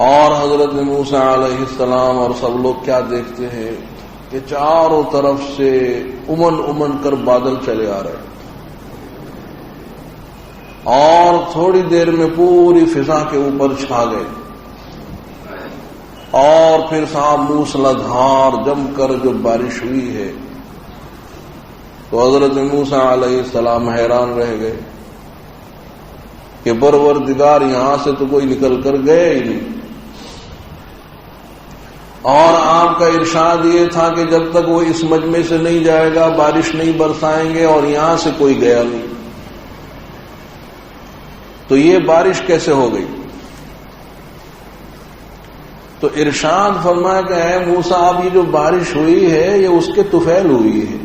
اور حضرت موسیٰ علیہ السلام اور سب لوگ کیا دیکھتے ہیں کہ چاروں طرف سے امن کر بادل چلے آ رہے ہیں، اور تھوڑی دیر میں پوری فضا کے اوپر چھا گئے، اور پھر صاحب موسلادھار جم کر جو بارش ہوئی ہے، تو حضرت موسیٰ علیہ السلام حیران رہ گئے کہ پروردگار یہاں سے تو کوئی نکل کر گئے ہی نہیں۔ اور آپ کا ارشاد یہ تھا کہ جب تک وہ اس مجمع سے نہیں جائے گا بارش نہیں برسائیں گے، اور یہاں سے کوئی گیا نہیں، تو یہ بارش کیسے ہو گئی؟ تو ارشاد فرمایا کہ اے موسیٰ، اب یہ جو بارش ہوئی ہے یہ اس کے طفیل ہوئی ہے،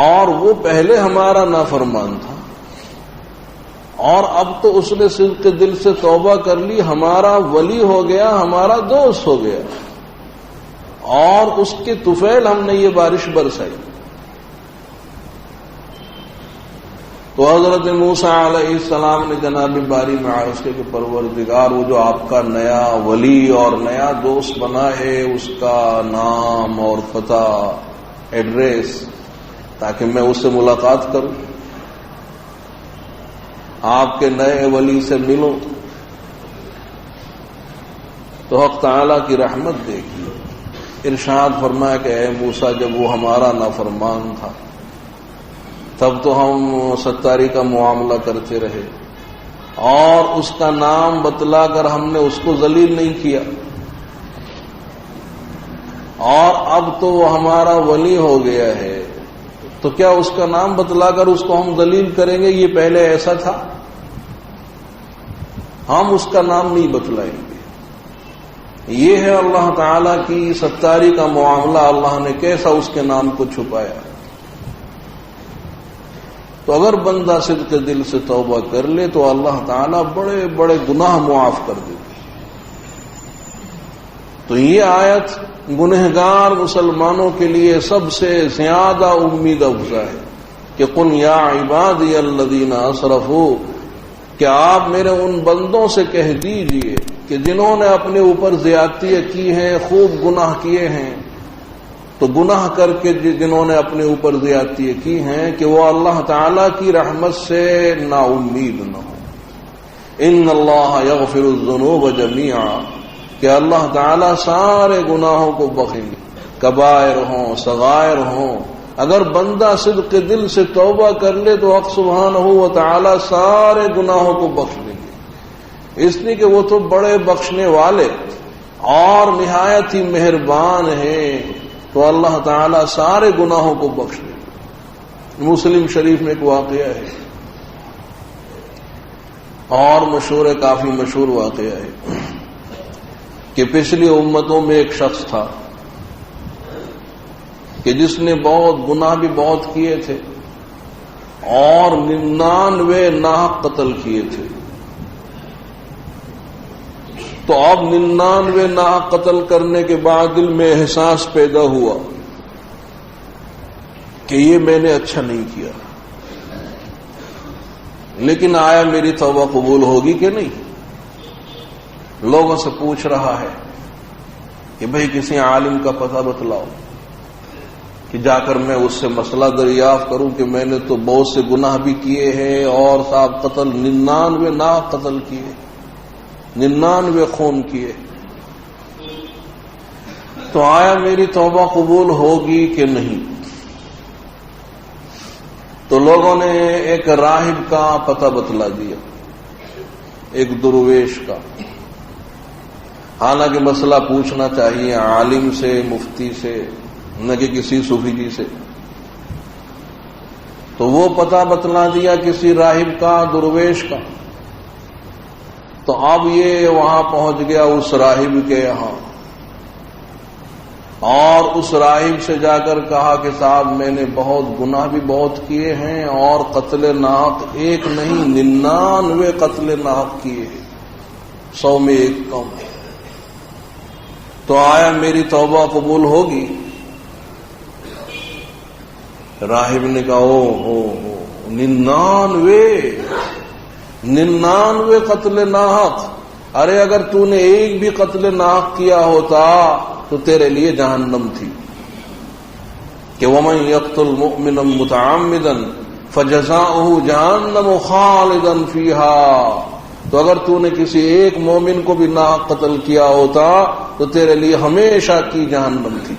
اور وہ پہلے ہمارا نافرمان تھا، اور اب تو اس نے صدق دل سے توبہ کر لی، ہمارا ولی ہو گیا، ہمارا دوست ہو گیا، اور اس کے طفیل ہم نے یہ بارش برسائی۔ تو حضرت موسیٰ علیہ السلام نے جناب باری میں عرض کیا کہ پروردگار، وہ جو آپ کا نیا ولی اور نیا دوست بنا ہے، اس کا نام اور پتہ، ایڈریس، تاکہ میں اس سے ملاقات کروں، آپ کے نئے ولی سے ملوں۔ تو حق تعالیٰ کی رحمت دیکھی، ارشاد فرمایا کہ اے موسیٰ، جب وہ ہمارا نافرمان تھا تب تو ہم ستاری کا معاملہ کرتے رہے، اور اس کا نام بتلا کر ہم نے اس کو ذلیل نہیں کیا، اور اب تو وہ ہمارا ولی ہو گیا ہے، تو کیا اس کا نام بتلا کر اس کو ہم ذلیل کریں گے؟ یہ پہلے ایسا تھا، ہم اس کا نام نہیں بتلائیں گے۔ یہ ہے اللہ تعالی کی ستاری کا معاملہ، اللہ نے کیسا اس کے نام کو چھپایا۔ تو اگر بندہ صدق دل سے توبہ کر لے تو اللہ تعالیٰ بڑے بڑے گناہ معاف کر دے۔ تو یہ آیت گنہگار مسلمانوں کے لیے سب سے زیادہ امید افزا ہے کہ قل یا عبادی الذین اسرفوا، کہ آپ میرے ان بندوں سے کہہ دیجئے کہ جنہوں نے اپنے اوپر زیادتیاں کی ہیں، خوب گناہ کیے ہیں، تو گناہ کر کے جنہوں نے اپنے اوپر زیادتیاں کی ہیں کہ وہ اللہ تعالی کی رحمت سے نا امید نہ ہو۔ ان اللہ یغفر الذنوب جميعا، کہ اللہ تعالیٰ سارے گناہوں کو بخشیں گے، کبائر ہوں صغائر ہوں۔ اگر بندہ صدق دل سے توبہ کر لے تو حق سبحانہ و تعالیٰ سارے گناہوں کو بخش دیں گے، اس لیے کہ وہ تو بڑے بخشنے والے اور نہایت ہی مہربان ہیں، تو اللہ تعالیٰ سارے گناہوں کو بخش دیں گے۔ مسلم شریف میں ایک واقعہ ہے، اور مشہور ہے، کافی مشہور واقعہ ہے، کہ پچھلی امتوں میں ایک شخص تھا کہ جس نے بہت گناہ بھی بہت کیے تھے، اور 99 ناحق قتل کیے تھے۔ تو اب 99 ناحق قتل کرنے کے بعد دل میں احساس پیدا ہوا کہ یہ میں نے اچھا نہیں کیا، لیکن آیا میری توبہ قبول ہوگی کہ نہیں؟ لوگوں سے پوچھ رہا ہے کہ بھئی کسی عالم کا پتہ بتلاؤ کہ جا کر میں اس سے مسئلہ دریافت کروں کہ میں نے تو بہت سے گناہ بھی کیے ہیں، اور صاحب قتل 99 ناحق قتل کیے، 99 خون کیے، تو آیا میری توبہ قبول ہوگی کہ نہیں؟ تو لوگوں نے ایک راہب کا پتہ بتلا دیا، ایک درویش کا۔ حالانکہ مسئلہ پوچھنا چاہیے عالم سے، مفتی سے، نہ کہ کسی صوفی جی سے۔ تو وہ پتہ بتلا دیا کسی راہب کا، درویش کا۔ تو اب یہ وہاں پہنچ گیا اس راہب کے یہاں، اور اس راہب سے جا کر کہا کہ صاحب میں نے بہت گناہ بھی بہت کیے ہیں، اور قتل ناحق ایک نہیں 99 قتل ناحق کیے ہیں، 100 میں ایک کم۔ تو آیا میری توبہ قبول ہوگی؟ راہب نے کہا او 99 قتل ناحق، ارے اگر تو نے ایک بھی قتل ناحق کیا ہوتا تو تیرے لیے جہنم تھی، کہ وَمَن يَقْتُلْ مُؤْمِنًا مُتَعَمِّدًا فَجَزَاؤُهُ جَهَنَّمُ خَالِدًا فِيهَا، تو اگر تو نے کسی ایک مومن کو بھی ناحق قتل کیا ہوتا تو تیرے لیے ہمیشہ کی جہنم تھی،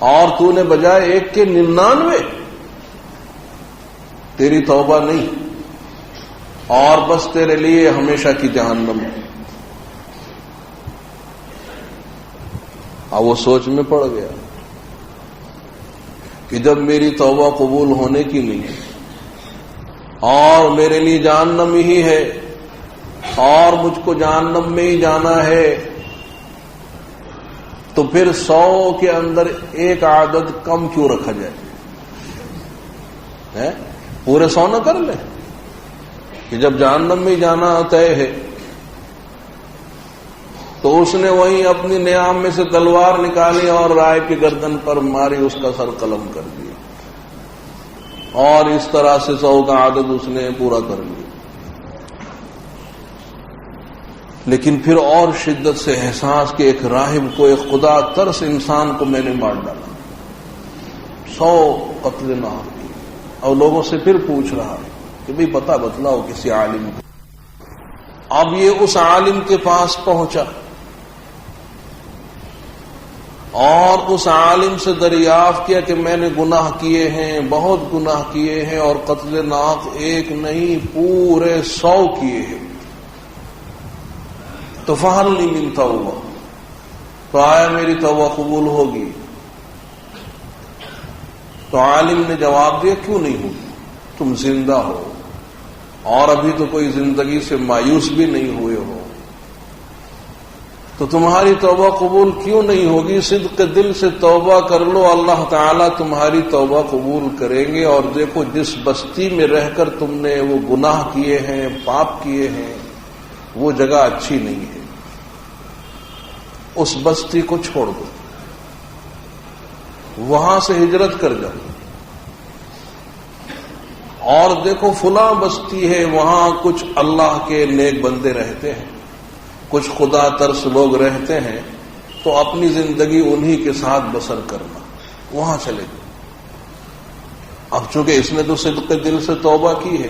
اور تو نے بجائے ایک کے 99، تیری توبہ نہیں اور بس تیرے لیے ہمیشہ کی جہنم ہے۔ اب وہ سوچ میں پڑ گیا کہ جب میری توبہ قبول ہونے کی نہیں اور میرے لیے جہنم ہی ہے اور مجھ کو جہنم میں ہی جانا ہے، تو پھر 100 کے اندر ایک عدد کم کیوں رکھا جائے؟ پورے 100 نہ کر لیں کہ جب جہنم میں ہی جانا طے ہے؟ تو اس نے وہیں اپنی نیام میں سے تلوار نکالی اور رائے کی گردن پر ماری، اس کا سر قلم کر دیا، اور اس طرح سے 100 کا عدد اس نے پورا کر لیا۔ لیکن پھر اور شدت سے احساس کہ ایک راہب کو، ایک خدا ترس انسان کو میں نے مار ڈالا، 100 قتل ناحق، اور لوگوں سے پھر پوچھ رہا کہ بھئی پتہ بتلاؤ کسی عالم کو۔ اب یہ اس عالم کے پاس پہنچا اور اس عالم سے دریافت کیا کہ میں نے گناہ کیے ہیں، بہت گناہ کیے ہیں، اور قتل ناحق ایک نہیں پورے 100 کیے ہیں، تو فہل لی من توبہ، تو آیا میری توبہ قبول ہوگی؟ تو عالم نے جواب دیا کیوں نہیں ہوگی، تم زندہ ہو اور ابھی تو کوئی زندگی سے مایوس بھی نہیں ہوئے ہو، تو تمہاری توبہ قبول کیوں نہیں ہوگی؟ صدق دل سے توبہ کر لو، اللہ تعالیٰ تمہاری توبہ قبول کریں گے۔ اور دیکھو جس بستی میں رہ کر تم نے وہ گناہ کیے ہیں، پاپ کیے ہیں، وہ جگہ اچھی نہیں ہے، اس بستی کو چھوڑ دو، وہاں سے ہجرت کر جاؤ، اور دیکھو فلاں بستی ہے، وہاں کچھ اللہ کے نیک بندے رہتے ہیں، کچھ خدا ترس لوگ رہتے ہیں، تو اپنی زندگی انہی کے ساتھ بسر کرنا، وہاں چلے جاؤ۔ اب چونکہ اس نے تو صدق دل سے توبہ کی ہے،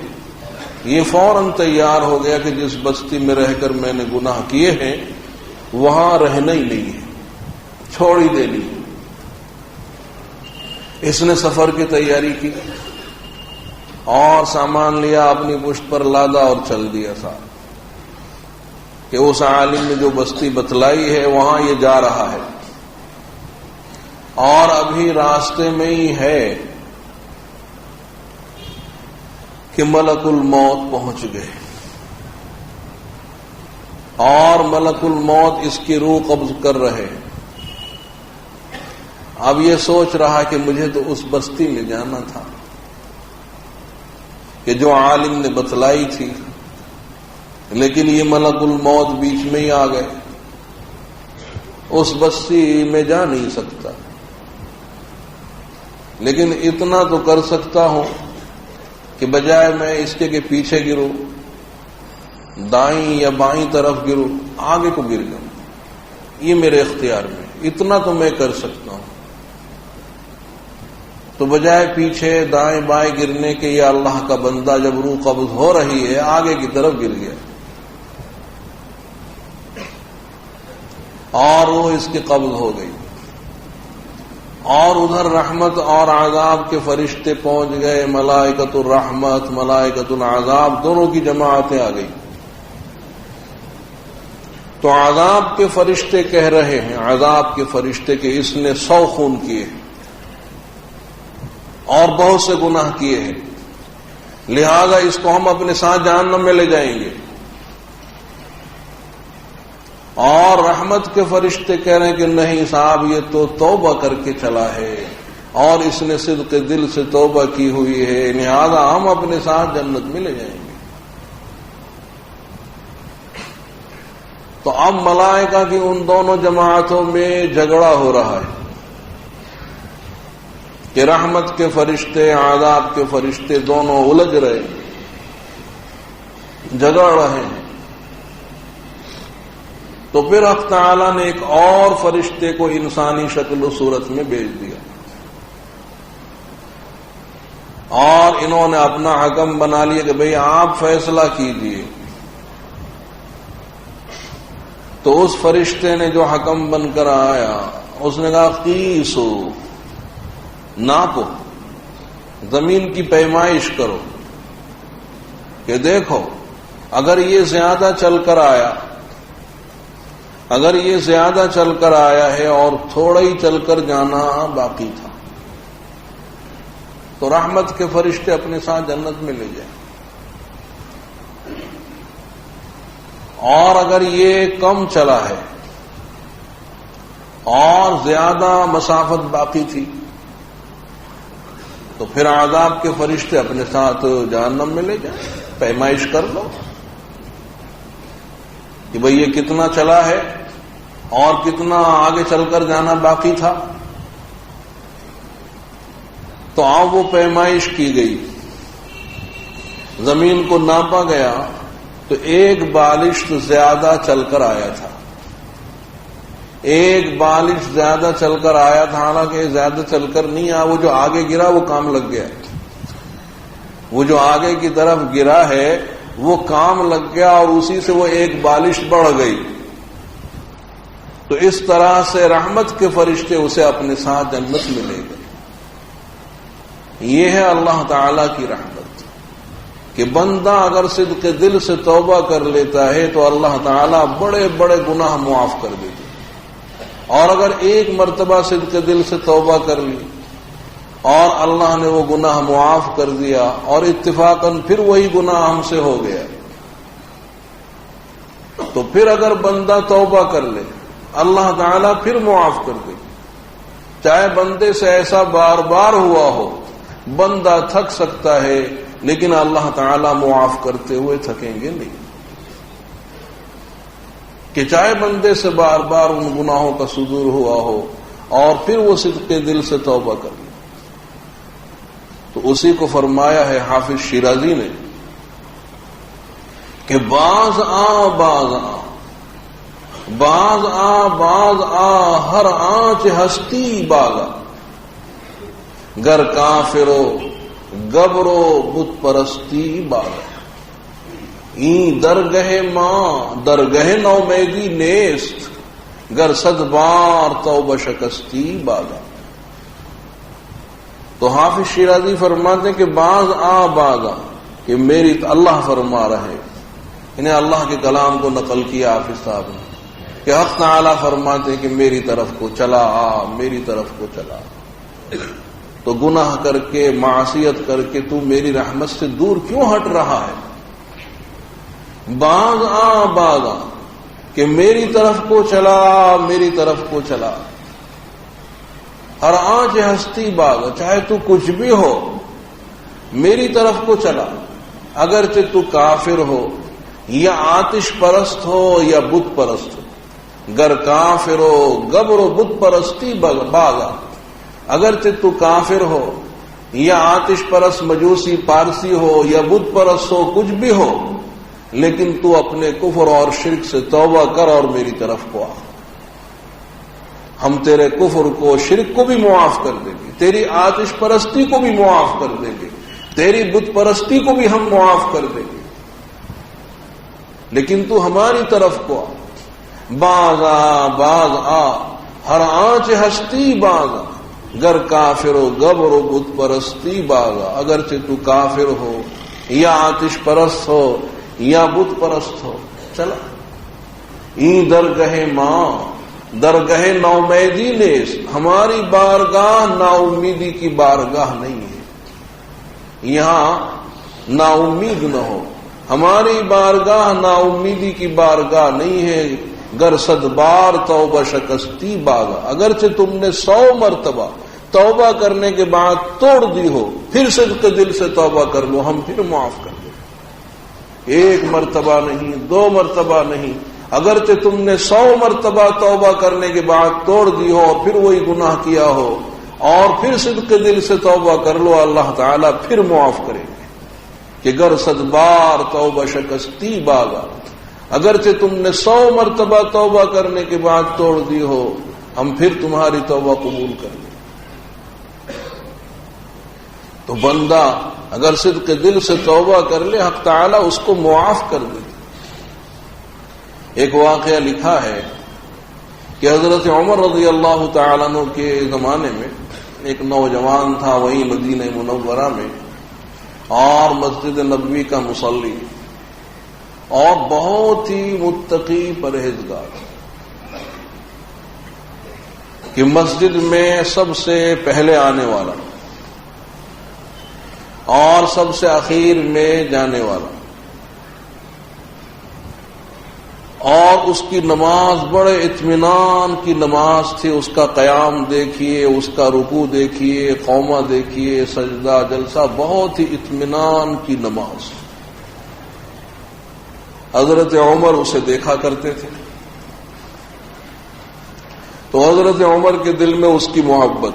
یہ فوراً تیار ہو گیا کہ جس بستی میں رہ کر میں نے گناہ کیے ہیں وہاں رہنا ہی نہیں ہے، چھوڑ ہی دینی ہے۔ اس نے سفر کی تیاری کی اور سامان لیا، اپنی پشت پر لادا اور چل دیا تھا کہ اس عالم نے جو بستی بتلائی ہے وہاں یہ جا رہا ہے، اور ابھی راستے میں ہی ہے کہ ملک الموت پہنچ گئے، اور ملک الموت اس کی روح قبض کر رہے ہیں۔ اب یہ سوچ رہا کہ مجھے تو اس بستی میں جانا تھا کہ جو عالم نے بتلائی تھی، لیکن یہ ملک الموت بیچ میں ہی آ گئے، اس بستی میں جا نہیں سکتا، لیکن اتنا تو کر سکتا ہوں کہ بجائے میں اس کے پیچھے گروں، دائیں یا بائیں طرف گروں، آگے کو گر جاؤں، یہ میرے اختیار میں، اتنا تو میں کر سکتا ہوں۔ تو بجائے پیچھے دائیں بائیں گرنے کے یہ اللہ کا بندہ جب روح قبض ہو رہی ہے آگے کی طرف گر گیا، اور وہ اس کی قبض ہو گئی، اور ادھر رحمت اور عذاب کے فرشتے پہنچ گئے، ملائکۃ الرحمت ملائکۃ العذاب دونوں کی جماعتیں آ گئی۔ تو عذاب کے فرشتے کہہ رہے ہیں، عذاب کے فرشتے کہ اس نے 100 خون کیے اور بہت سے گناہ کیے ہیں، لہذا اس کو ہم اپنے ساتھ جہنم میں لے جائیں گے۔ اور رحمت کے فرشتے کہہ رہے ہیں کہ نہیں صاحب، یہ تو توبہ کر کے چلا ہے اور اس نے صدق دل سے توبہ کی ہوئی ہے، لہذا ہم اپنے ساتھ جنت میں لے جائیں گے۔ تو اب ملائکہ کی ان دونوں جماعتوں میں جھگڑا ہو رہا ہے کہ کہ رحمت کے فرشتے عذاب کے فرشتے دونوں الجھ رہے ہیں، جگڑ رہے ہیں، تو پھر حق تعالیٰ نے ایک اور فرشتے کو انسانی شکل و صورت میں بھیج دیا، اور انہوں نے اپنا حکم بنا لیا کہ بھئی آپ فیصلہ کیجیے۔ تو اس فرشتے نے جو حکم بن کر آیا، اس نے کہا قیسو، ناپو، زمین کی پیمائش کرو کہ دیکھو اگر یہ زیادہ چل کر آیا، اگر یہ زیادہ چل کر آیا ہے اور تھوڑا ہی چل کر جانا باقی تھا، تو رحمت کے فرشتے اپنے ساتھ جنت میں لے جائیں، اور اگر یہ کم چلا ہے اور زیادہ مسافت باقی تھی تو پھر عذاب کے فرشتے اپنے ساتھ جہنم میں لے جائیں۔ پیمائش کر لو کہ بھئی یہ کتنا چلا ہے اور کتنا آگے چل کر جانا باقی تھا، تو اب وہ پیمائش کی گئی، زمین کو ناپا گیا تو ایک بالشت زیادہ چل کر آیا تھا، ایک بالش زیادہ چل کر آیا تھا، حالانکہ زیادہ چل کر نہیں آیا، وہ جو آگے گرا وہ کام لگ گیا، وہ جو آگے کی طرف گرا ہے وہ کام لگ گیا، اور اسی سے وہ ایک بالش بڑھ گئی۔ تو اس طرح سے رحمت کے فرشتے اسے اپنے ساتھ جنت میں لے گئے۔ یہ ہے اللہ تعالی کی رحمت کہ بندہ اگر صدق دل سے توبہ کر لیتا ہے تو اللہ تعالی بڑے بڑے گناہ معاف کر دیتے، اور اگر ایک مرتبہ صدق دل سے توبہ کر لی اور اللہ نے وہ گناہ معاف کر دیا اور اتفاقاً پھر وہی گناہ ہم سے ہو گیا، تو پھر اگر بندہ توبہ کر لے اللہ تعالیٰ پھر معاف کر دے، چاہے بندے سے ایسا بار بار ہوا ہو، بندہ تھک سکتا ہے لیکن اللہ تعالیٰ معاف کرتے ہوئے تھکیں گے نہیں، کہ چاہے بندے سے بار بار ان گناہوں کا صدور ہوا ہو اور پھر وہ صدق دل سے توبہ کر لے۔ تو اسی کو فرمایا ہے حافظ شیرازی نے کہ باز آ باز آ، باز آ باز آ، ہر آنچ ہستی بالا، گر کافرو گبرو بت پرستی بالا، این درگہ ماں درگہ نومیدی نیست، گر صد بار توبہ شکستی بالا۔ تو حافظ شیرازی فرماتے ہیں کہ باز آ باز آ، کہ میری اللہ فرما رہے، انہیں اللہ کے کلام کو نقل کیا حافظ صاحب نے، کہ حق تعالی فرماتے ہیں کہ میری طرف کو چلا آ، میری طرف کو چلا آ۔ تو گناہ کر کے معصیت کر کے تو میری رحمت سے دور کیوں ہٹ رہا ہے؟ باز آ باز آ، کہ میری طرف کو چلا، میری طرف کو چلا، ہر آنچ ہستی باز، چاہے تو کچھ بھی ہو میری طرف کو چلا، اگرچہ تو کافر ہو یا آتش پرست ہو یا بت پرست ہو، گر کافر ہو گبر و بت پرستی باغا، اگرچہ تو کافر ہو یا آتش پرست مجوسی پارسی ہو یا بت پرست ہو، کچھ بھی ہو، لیکن تو اپنے کفر اور شرک سے توبہ کر اور میری طرف کو آ، ہم تیرے کفر کو شرک کو بھی معاف کر دیں گے، تیری آتش پرستی کو بھی معاف کر دیں گے، تیری بت پرستی کو بھی ہم معاف کر دیں گے، لیکن تو ہماری طرف کو آ۔ باز آ باز آ، ہر آنچ ہستی باز آ، گر کافر و گبر و بت پرستی باز آ، اگرچہ تو کافر ہو یا آتش پرست ہو یا بت پرست ہو، چلا این درگہ ماں درگہ نومیدی نیس، ہماری بارگاہ نا امیدی کی بارگاہ نہیں ہے، یہاں نا امید نہ ہو، ہماری بارگاہ نا امیدی کی بارگاہ نہیں ہے، گر صد بار توبہ شکستی باغا، اگرچہ تم نے 100 مرتبہ توبہ کرنے کے بعد توڑ دی ہو، پھر صدق دل سے توبہ کر لو، ہم پھر معاف کر دیں، 1 مرتبہ نہیں، 2 مرتبہ نہیں، اگرچہ تم نے 100 مرتبہ توبہ کرنے کے بعد توڑ دی ہو اور پھر وہی گناہ کیا ہو، اور پھر صدق دل سے توبہ کر لو، اللہ تعالیٰ پھر معاف کریں گے کہ گر 100 بار توبہ شکستی باغا، اگرچہ تم نے 100 مرتبہ توبہ کرنے کے بعد توڑ دی ہو، ہم پھر تمہاری توبہ قبول کر لیں۔ تو بندہ اگر صدق دل سے توبہ کر لے، حق تعالیٰ اس کو معاف کر دے۔ ایک واقعہ لکھا ہے کہ حضرت عمر رضی اللہ تعالیٰ عنہ کے زمانے میں ایک نوجوان تھا وہیں مدینہ منورہ میں، اور مسجد نبوی کا مصلی اور بہت ہی متقی پرہیزگار، کہ مسجد میں سب سے پہلے آنے والا اور سب سے اخیر میں جانے والا، اور اس کی نماز بڑے اطمینان کی نماز تھی۔ اس کا قیام دیکھیے، اس کا رکوع دیکھیے، قومہ دیکھیے، سجدہ جلسہ، بہت ہی اطمینان کی نماز۔ حضرت عمر اسے دیکھا کرتے تھے، تو حضرت عمر کے دل میں اس کی محبت،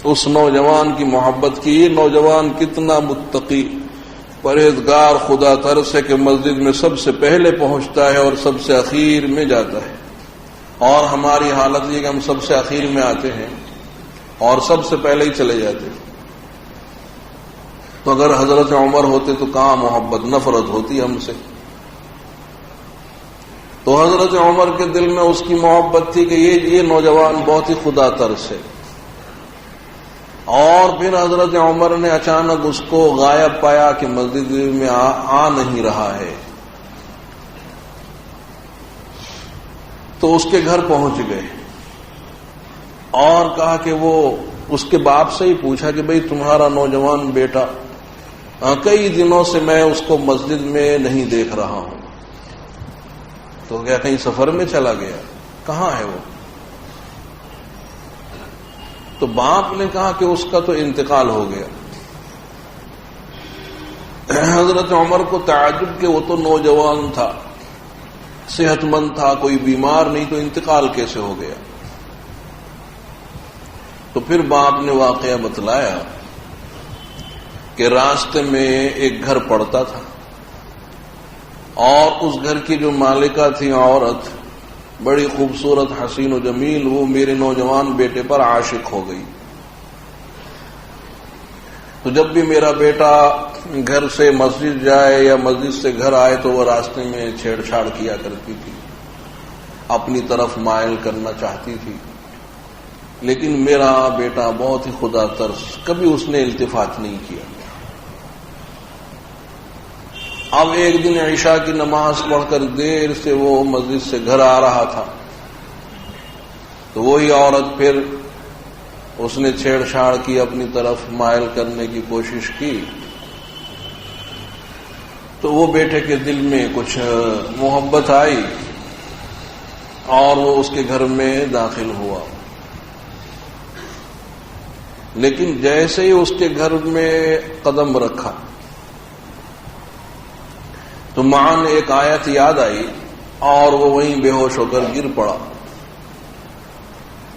اس نوجوان کی محبت کی، یہ نوجوان کتنا متقی پرہیزگار خدا ترس ہے کہ مسجد میں سب سے پہلے پہنچتا ہے اور سب سے اخیر میں جاتا ہے، اور ہماری حالت یہ کہ ہم سب سے اخیر میں آتے ہیں اور سب سے پہلے ہی چلے جاتے ہیں۔ تو اگر حضرت عمر ہوتے تو کہاں محبت، نفرت ہوتی ہم سے۔ تو حضرت عمر کے دل میں اس کی محبت تھی کہ یہ نوجوان بہت ہی خدا ترس ہے۔ اور پھر حضرت عمر نے اچانک اس کو غائب پایا کہ مسجد میں آ نہیں رہا ہے، تو اس کے گھر پہنچ گئے اور کہا کہ وہ اس کے باپ سے ہی پوچھا کہ بھئی تمہارا نوجوان بیٹا کئی دنوں سے میں اس کو مسجد میں نہیں دیکھ رہا ہوں، تو کیا کہیں سفر میں چلا گیا؟ کہاں ہے وہ؟ تو باپ نے کہا کہ اس کا تو انتقال ہو گیا۔ حضرت عمر کو تعجب کہ وہ تو نوجوان تھا، صحت مند تھا، کوئی بیمار نہیں، تو انتقال کیسے ہو گیا؟ تو پھر باپ نے واقعہ بتلایا کہ راستے میں ایک گھر پڑتا تھا، اور اس گھر کی جو مالکہ تھی عورت بڑی خوبصورت، حسین و جمیل، وہ میرے نوجوان بیٹے پر عاشق ہو گئی۔ تو جب بھی میرا بیٹا گھر سے مسجد جائے یا مسجد سے گھر آئے تو وہ راستے میں چھیڑ چھاڑ کیا کرتی تھی، اپنی طرف مائل کرنا چاہتی تھی، لیکن میرا بیٹا بہت ہی خدا ترس، کبھی اس نے التفات نہیں کیا۔ اب ایک دن عشاء کی نماز پڑھ کر دیر سے وہ مسجد سے گھر آ رہا تھا، تو وہی عورت پھر اس نے چھیڑ چھاڑ کی، اپنی طرف مائل کرنے کی کوشش کی، تو وہ بیٹے کے دل میں کچھ محبت آئی اور وہ اس کے گھر میں داخل ہوا۔ لیکن جیسے ہی اس کے گھر میں قدم رکھا تو معاً ایک آیت یاد آئی اور وہ وہیں بے ہوش ہو کر گر پڑا۔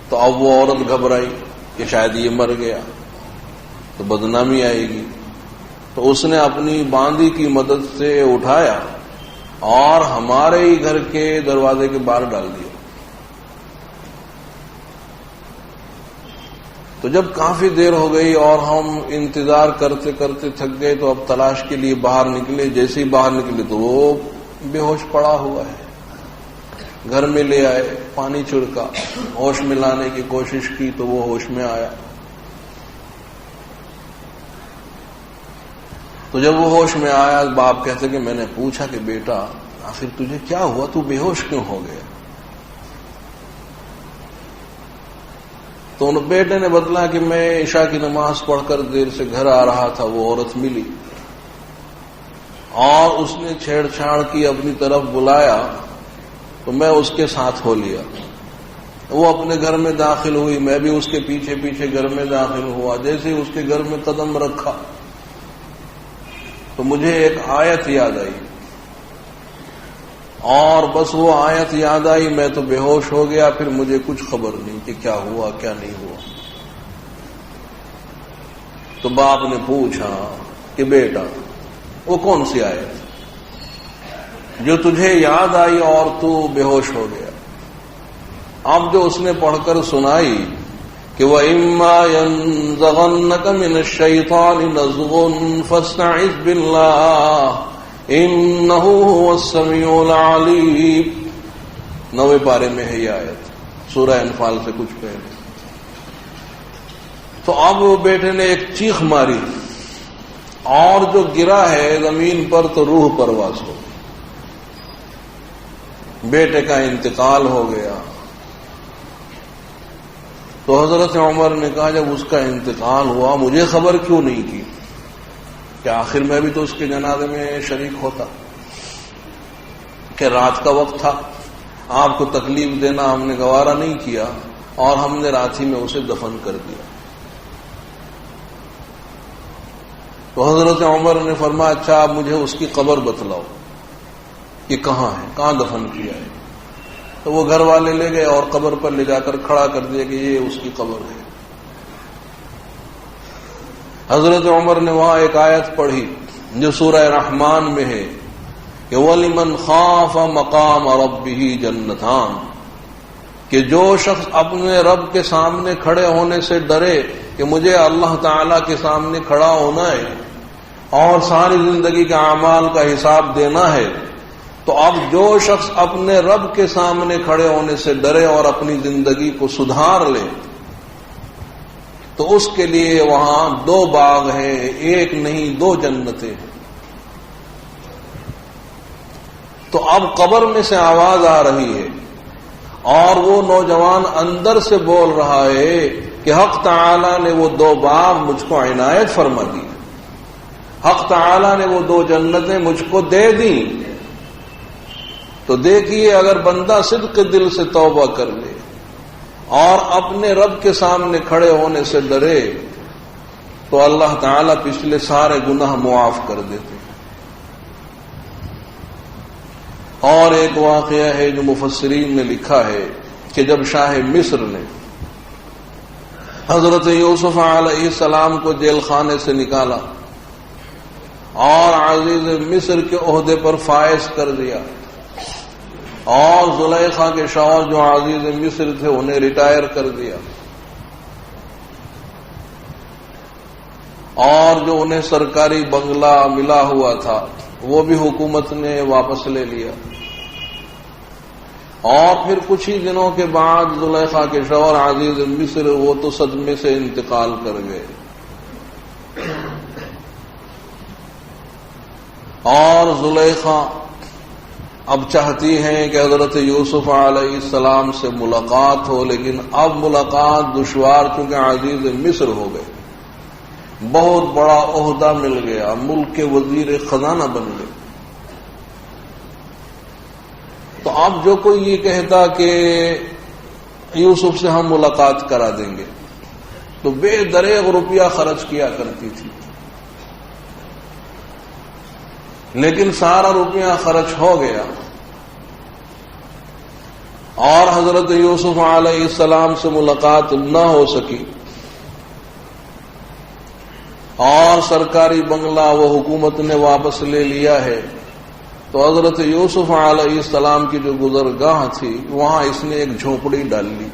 تو اب وہ عورت گھبرائی کہ شاید یہ مر گیا تو بدنامی آئے گی، تو اس نے اپنی باندی کی مدد سے اٹھایا اور ہمارے ہی گھر کے دروازے کے باہر ڈال دیا۔ تو جب کافی دیر ہو گئی اور ہم انتظار کرتے کرتے تھک گئے تو اب تلاش کے لیے باہر نکلے، جیسے ہی باہر نکلے تو وہ بے ہوش پڑا ہوا ہے۔ گھر میں لے آئے، پانی چھڑکا، ہوش میں لانے کی کوشش کی تو وہ ہوش میں آیا۔ تو جب وہ ہوش میں آیا، باپ کہتے کہ میں نے پوچھا کہ بیٹا آخر تجھے کیا ہوا، تو بے ہوش کیوں ہو گیا؟ تو ان بیٹے نے بتلا کہ میں عشاء کی نماز پڑھ کر دیر سے گھر آ رہا تھا، وہ عورت ملی اور اس نے چھیڑ چھاڑ کی، اپنی طرف بلایا تو میں اس کے ساتھ ہو لیا۔ وہ اپنے گھر میں داخل ہوئی، میں بھی اس کے پیچھے پیچھے گھر میں داخل ہوا۔ جیسے ہی اس کے گھر میں قدم رکھا تو مجھے ایک آیت یاد آئی، اور بس وہ آیت یاد آئی، میں تو بے ہوش ہو گیا، پھر مجھے کچھ خبر نہیں کہ کیا ہوا کیا نہیں ہوا۔ تو باپ نے پوچھا کہ بیٹا وہ کون سی آیت جو تجھے یاد آئی اور تو بے ہوش ہو گیا؟ اب جو اس نے پڑھ کر سنائی کہ وَإِمَّا يَنزَغَنَّكَ مِنَ الشَّيْطَانِ نَزْغٌ فَاسْتَعِذْ بِاللَّهِ إِنَّهُ هُوَ السَّمِيعُ الْعَلِيمُ 9ویں پارے میں ہے یہ آیت، سورہ انفال سے کچھ پہلے۔ تو اب بیٹے نے ایک چیخ ماری اور جو گرا ہے زمین پر تو روح پرواز ہو، بیٹے کا انتقال ہو گیا۔ تو حضرت عمر نے کہا جب اس کا انتقال ہوا مجھے خبر کیوں نہیں کی کہ آخر میں بھی تو اس کے جنازے میں شریک ہوتا، کہ رات کا وقت تھا، آپ کو تکلیف دینا ہم نے گوارا نہیں کیا اور ہم نے رات ہی میں اسے دفن کر دیا۔ تو حضرت عمر نے فرمایا اچھا آپ مجھے اس کی قبر بتلاؤ کہ کہاں ہے، کہاں دفن کیا ہے۔ تو وہ گھر والے لے گئے اور قبر پر لے جا کر کھڑا کر دیا کہ یہ اس کی قبر ہے۔ حضرت عمر نے وہاں ایک آیت پڑھی جو سورہ رحمان میں ہے کہ وَلِمَنْ خَافَ مَقَامَ رَبِّهِ جَنَّتَانِ، کہ جو شخص اپنے رب کے سامنے کھڑے ہونے سے ڈرے کہ مجھے اللہ تعالی کے سامنے کھڑا ہونا ہے اور ساری زندگی کے اعمال کا حساب دینا ہے، تو اب جو شخص اپنے رب کے سامنے کھڑے ہونے سے ڈرے اور اپنی زندگی کو سدھار لے تو اس کے لیے وہاں 2 باغ ہیں، ایک نہیں 2 جنتیں ہیں۔ تو اب قبر میں سے آواز آ رہی ہے اور وہ نوجوان اندر سے بول رہا ہے کہ حق تعالی نے وہ 2 باغ مجھ کو عنایت فرما دی، حق تعالی نے وہ 2 جنتیں مجھ کو دے دیں۔ تو دیکھیے اگر بندہ صدق دل سے توبہ کر لے اور اپنے رب کے سامنے کھڑے ہونے سے ڈرے تو اللہ تعالیٰ پچھلے سارے گناہ معاف کر دیتے۔ اور ایک واقعہ ہے جو مفسرین نے لکھا ہے کہ جب شاہ مصر نے حضرت یوسف علیہ السلام کو جیل خانے سے نکالا اور عزیز مصر کے عہدے پر فائز کر دیا اور زلیخا کے شوہر جو عزیز مصر تھے انہیں ریٹائر کر دیا اور جو انہیں سرکاری بنگلہ ملا ہوا تھا وہ بھی حکومت نے واپس لے لیا، اور پھر کچھ ہی دنوں کے بعد زلیخا کے شوہر عزیز مصر وہ تو صدمے سے انتقال کر گئے، اور زلیخا اب چاہتی ہیں کہ حضرت یوسف علیہ السلام سے ملاقات ہو، لیکن اب ملاقات دشوار چونکہ عزیز مصر ہو گئے، بہت بڑا عہدہ مل گیا، ملک کے وزیر خزانہ بن گئے۔ تو اب جو کوئی یہ کہتا کہ یوسف سے ہم ملاقات کرا دیں گے تو بے دریغ روپیہ خرچ کیا کرتی تھی، لیکن سارا روپیہ خرچ ہو گیا اور حضرت یوسف علیہ السلام سے ملاقات نہ ہو سکی، اور سرکاری بنگلہ وہ حکومت نے واپس لے لیا ہے۔ تو حضرت یوسف علیہ السلام کی جو گزرگاہ تھی وہاں اس نے ایک جھونپڑی ڈال لی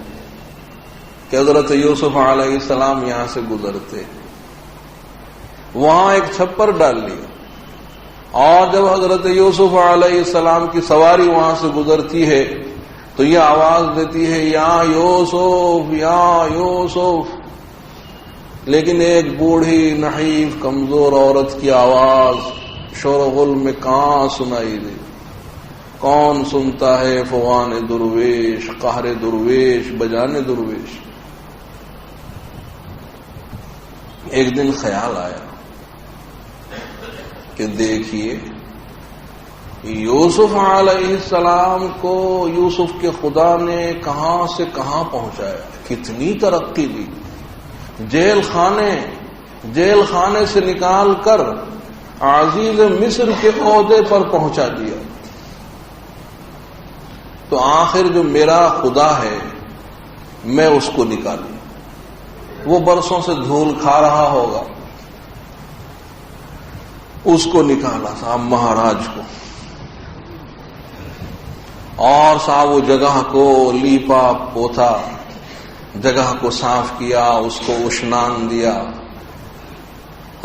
کہ حضرت یوسف علیہ السلام یہاں سے گزرتے، وہاں ایک چھپر ڈال لی، اور جب حضرت یوسف علیہ السلام کی سواری وہاں سے گزرتی ہے تو یہ آواز دیتی ہے یا یوسف یا یوسف، لیکن ایک بوڑھی نحیف کمزور عورت کی آواز شور و غل میں کہاں سنائی دے؟ کون سنتا ہے فغان درویش، قہر درویش، بجانے درویش۔ ایک دن خیال آیا کہ دیکھیے یوسف علیہ السلام کو یوسف کے خدا نے کہاں سے کہاں پہنچایا، کتنی ترقی دی، جیل خانے سے نکال کر عزیز مصر کے عہدے پر پہنچا دیا۔ تو آخر جو میرا خدا ہے میں اس کو نکالوں، وہ برسوں سے دھول کھا رہا ہوگا، اس کو نکالا صاحب مہاراج کو، اور صاحب وہ جگہ کو لیپا پوتا، جگہ کو صاف کیا، اس کو اشنان دیا،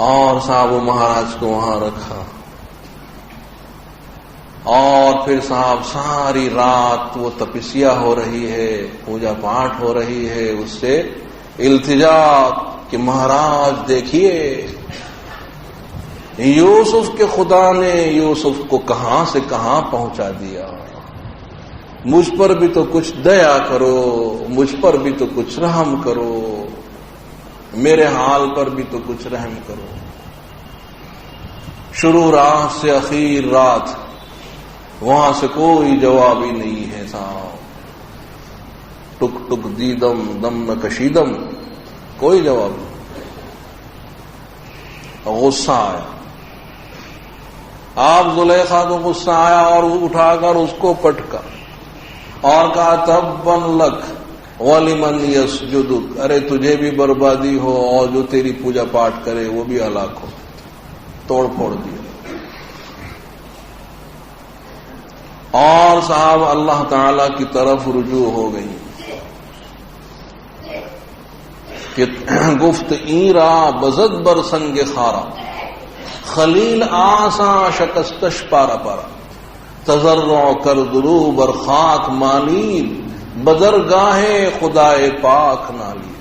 اور صاحب وہ مہاراج کو وہاں رکھا، اور پھر صاحب ساری رات وہ تپسیا ہو رہی ہے، پوجا پاٹ ہو رہی ہے، اس سے التجا کہ مہاراج دیکھیے یوسف کے خدا نے یوسف کو کہاں سے کہاں پہنچا دیا، مجھ پر بھی تو کچھ دیا کرو، مجھ پر بھی تو کچھ رحم کرو، میرے حال پر بھی تو کچھ رحم کرو۔ شروع رات سے اخیر رات وہاں سے کوئی جواب ہی نہیں ہے صاحب، ٹک ٹک دیدم دم نہ کشیدم، کوئی جواب نہیں۔ غصہ آیا، آپ زلیخا کو غصہ آیا اور اٹھا کر اس کو پٹکا اور کہا تبن لک ولمن یسجدک، ارے تجھے بھی بربادی ہو اور جو تیری پوجا پاٹ کرے وہ بھی ہلاک ہو، توڑ پھوڑ دیا۔ اور صاحب اللہ تعالی کی طرف رجوع ہو گئی کہ گفت ایرا بزد بر سنگ خارا، خلیل آساں شکستش پارا پارا، تضرع کر درو بر خاک مالید، بدرگاہ خدائے پاک نالی،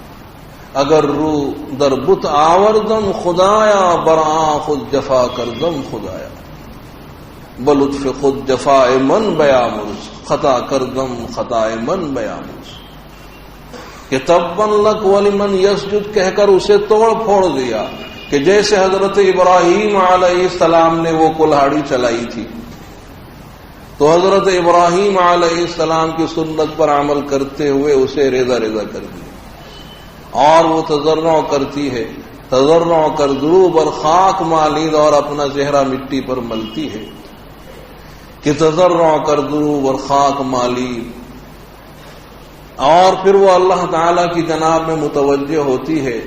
اگر رو در بت آوردم خدایا، برآں خود جفا کردم خدایا، بلطف خود جفائے من بیامرز، خطا کردم خطائے من بیامرز، کہ تبن لک ولمن یسجد کہہ کر اسے توڑ پھوڑ دیا، کہ جیسے حضرت ابراہیم علیہ السلام نے وہ کلہاڑی چلائی تھی تو حضرت ابراہیم علیہ السلام کی سنت پر عمل کرتے ہوئے اسے ریزہ ریزہ کر دیا، اور وہ تضرع کرتی ہے، تضرع کر درو بر خاک مالید، اور اپنا چہرہ مٹی پر ملتی ہے کہ تضرع کر درو بر خاک مالید، اور پھر وہ اللہ تعالی کی جناب میں متوجہ ہوتی ہے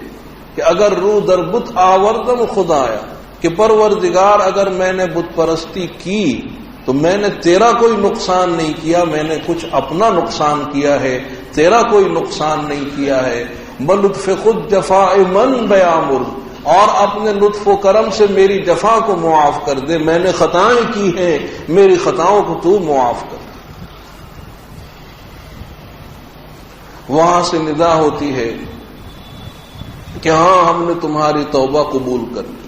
کہ اگر رو در بت آوردم خدایا، کہ پروردگار اگر میں نے بت پرستی کی تو میں نے تیرا کوئی نقصان نہیں کیا، میں نے کچھ اپنا نقصان کیا ہے، تیرا کوئی نقصان نہیں کیا ہے، بلطف خود جفا من بیامر، اور اپنے لطف و کرم سے میری جفا کو معاف کر دے، میں نے خطائیں کی ہیں، میری خطاؤں کو تو معاف کر دے۔ وہاں سے ندا ہوتی ہے کہ ہاں ہم نے تمہاری توبہ قبول کر لی،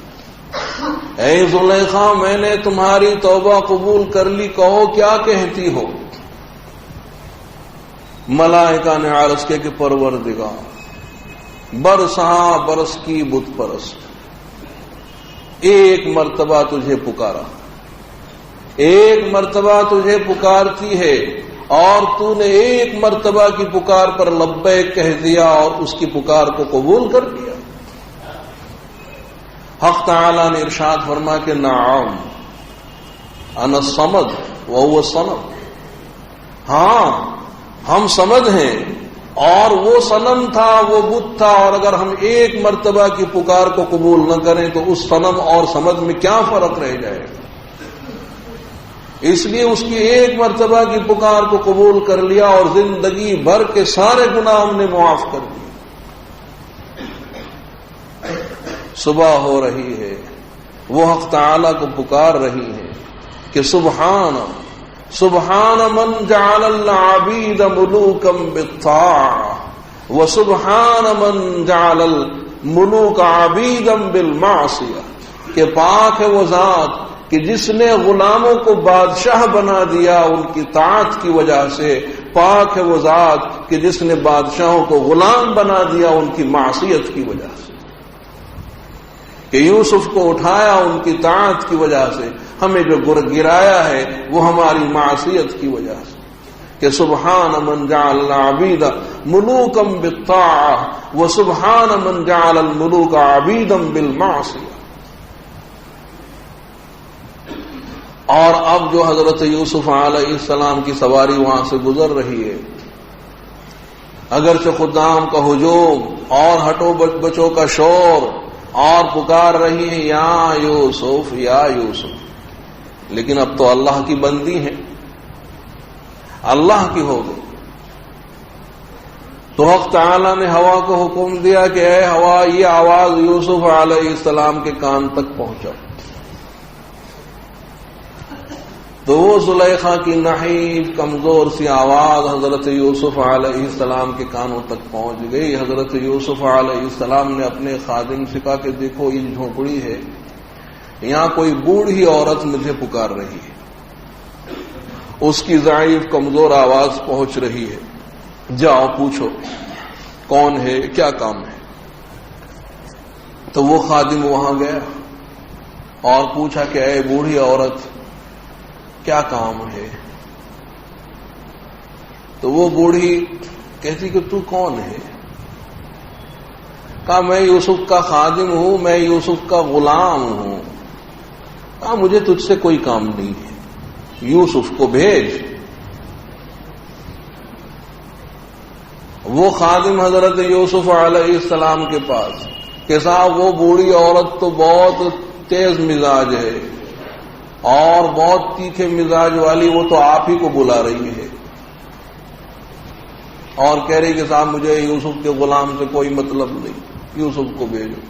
اے زلیخا میں نے تمہاری توبہ قبول کر لی، کہو کیا کہتی ہو؟ ملائکہ نے عرض کیا کہ پروردگار برساں برس کی بت پرست، ایک مرتبہ تجھے پکارا، ایک مرتبہ تجھے پکارتی ہے، اور تو نے ایک مرتبہ کی پکار پر لبیک کہہ دیا اور اس کی پکار کو قبول کر لیا۔ حق تعالی نے ارشاد فرما کہ نعم انا الصمد وهو الصنم، ہاں ہم صمد ہیں اور وہ صنم تھا، وہ بت تھا، اور اگر ہم ایک مرتبہ کی پکار کو قبول نہ کریں تو اس صنم اور صمد میں کیا فرق رہ جائے گا؟ اس لیے اس کی ایک مرتبہ کی پکار کو قبول کر لیا اور زندگی بھر کے سارے گناہ ہم نے معاف کر دیے۔ صبح ہو رہی ہے، وہ حق تعالی کو پکار رہی ہے کہ سبحان سبحان من جعل العبید ملوکا بالطاعة وسبحان من جعل الملوک عبیدا بالمعصیہ، کہ پاک ہے وہ ذات کہ جس نے غلاموں کو بادشاہ بنا دیا ان کی طاعت کی وجہ سے، پاک ہے وہ ذات کہ جس نے بادشاہوں کو غلام بنا دیا ان کی معصیت کی وجہ سے، کہ یوسف کو اٹھایا ان کی طاعت کی وجہ سے، ہمیں جو گرایا ہے وہ ہماری معصیت کی وجہ سے، کہ سبحان من جعل العبید ملوکا بالطاعة وسبحان من جعل الملوک عبیدا بالمعصیہ۔ اور اب جو حضرت یوسف علیہ السلام کی سواری وہاں سے گزر رہی ہے، اگرچہ خدام کا ہجوم اور ہٹو بچوں کا شور اور پکار رہی ہے یا یوسف یا یوسف، لیکن اب تو اللہ کی بندی ہے، اللہ کی ہو گئی۔ تو حق تعالی نے ہوا کو حکم دیا کہ اے ہوا، یہ آواز یوسف علیہ السلام کے کان تک پہنچاؤ۔ تو وہ زلیخا کی نحیف کمزور سی آواز حضرت یوسف علیہ السلام کے کانوں تک پہنچ گئی۔ حضرت یوسف علیہ السلام نے اپنے خادم سے کہا کہ دیکھو یہ جھونپڑی ہے، یہاں کوئی بوڑھی عورت مجھے پکار رہی ہے، اس کی ضعیف کمزور آواز پہنچ رہی ہے، جاؤ پوچھو کون ہے، کیا کام ہے۔ تو وہ خادم وہاں گیا اور پوچھا کہ اے بوڑھی عورت کیا کام ہے؟ تو وہ بوڑھی کہتی کہ تو کون ہے؟ کہا میں یوسف کا خادم ہوں، میں یوسف کا غلام ہوں۔ کہا مجھے تجھ سے کوئی کام نہیں ہے، یوسف کو بھیج۔ وہ خادم حضرت یوسف علیہ السلام کے پاس کہ صاحب وہ بوڑھی عورت تو بہت تیز مزاج ہے اور بہت تیکھے مزاج والی، وہ تو آپ ہی کو بلا رہی ہے اور کہہ رہی کہ صاحب مجھے یوسف کے غلام سے کوئی مطلب نہیں، یوسف کو بھیجو۔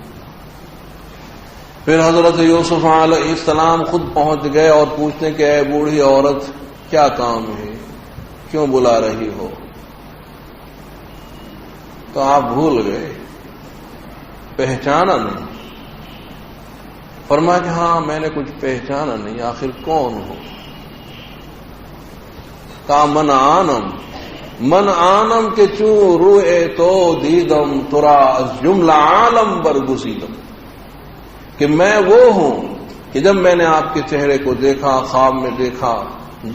پھر حضرت یوسف علیہ السلام خود پہنچ گئے اور پوچھتے کہ اے بوڑھی عورت کیا کام ہے، کیوں بلا رہی ہو؟ تو آپ بھول گئے، پہچانا نہیں۔ فرمایا کہ ہاں میں نے کچھ پہچانا نہیں، آخر کون ہو؟ کہا من آنم کے چوں روئے تو دیدم ترا از جملہ عالم برگزیدم، کہ میں وہ ہوں کہ جب میں نے آپ کے چہرے کو دیکھا، خواب میں دیکھا،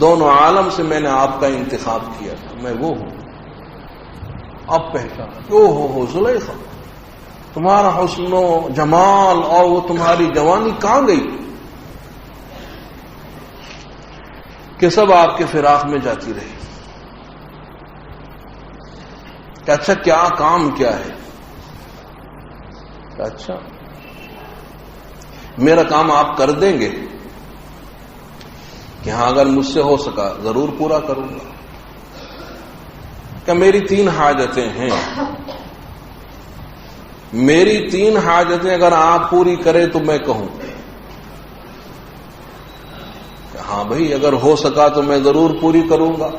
دونوں عالم سے میں نے آپ کا انتخاب کیا تھا، میں وہ ہوں۔ اب پہچانا کہ او ہو زلیخا، تمہارا حسن و جمال اور وہ تمہاری جوانی کہاں گئی کہ سب آپ کے فراق میں جاتی رہی؟ کہ اچھا کیا کام کیا ہے؟ کہ اچھا میرا کام آپ کر دیں گے؟ کہ ہاں اگر مجھ سے ہو سکا ضرور پورا کروں گا۔ کہ میری 3 حاجتیں ہیں، میری 3 حاجتیں اگر آپ پوری کریں تو میں کہوں کہ ہاں بھائی اگر ہو سکا تو میں ضرور پوری کروں گا۔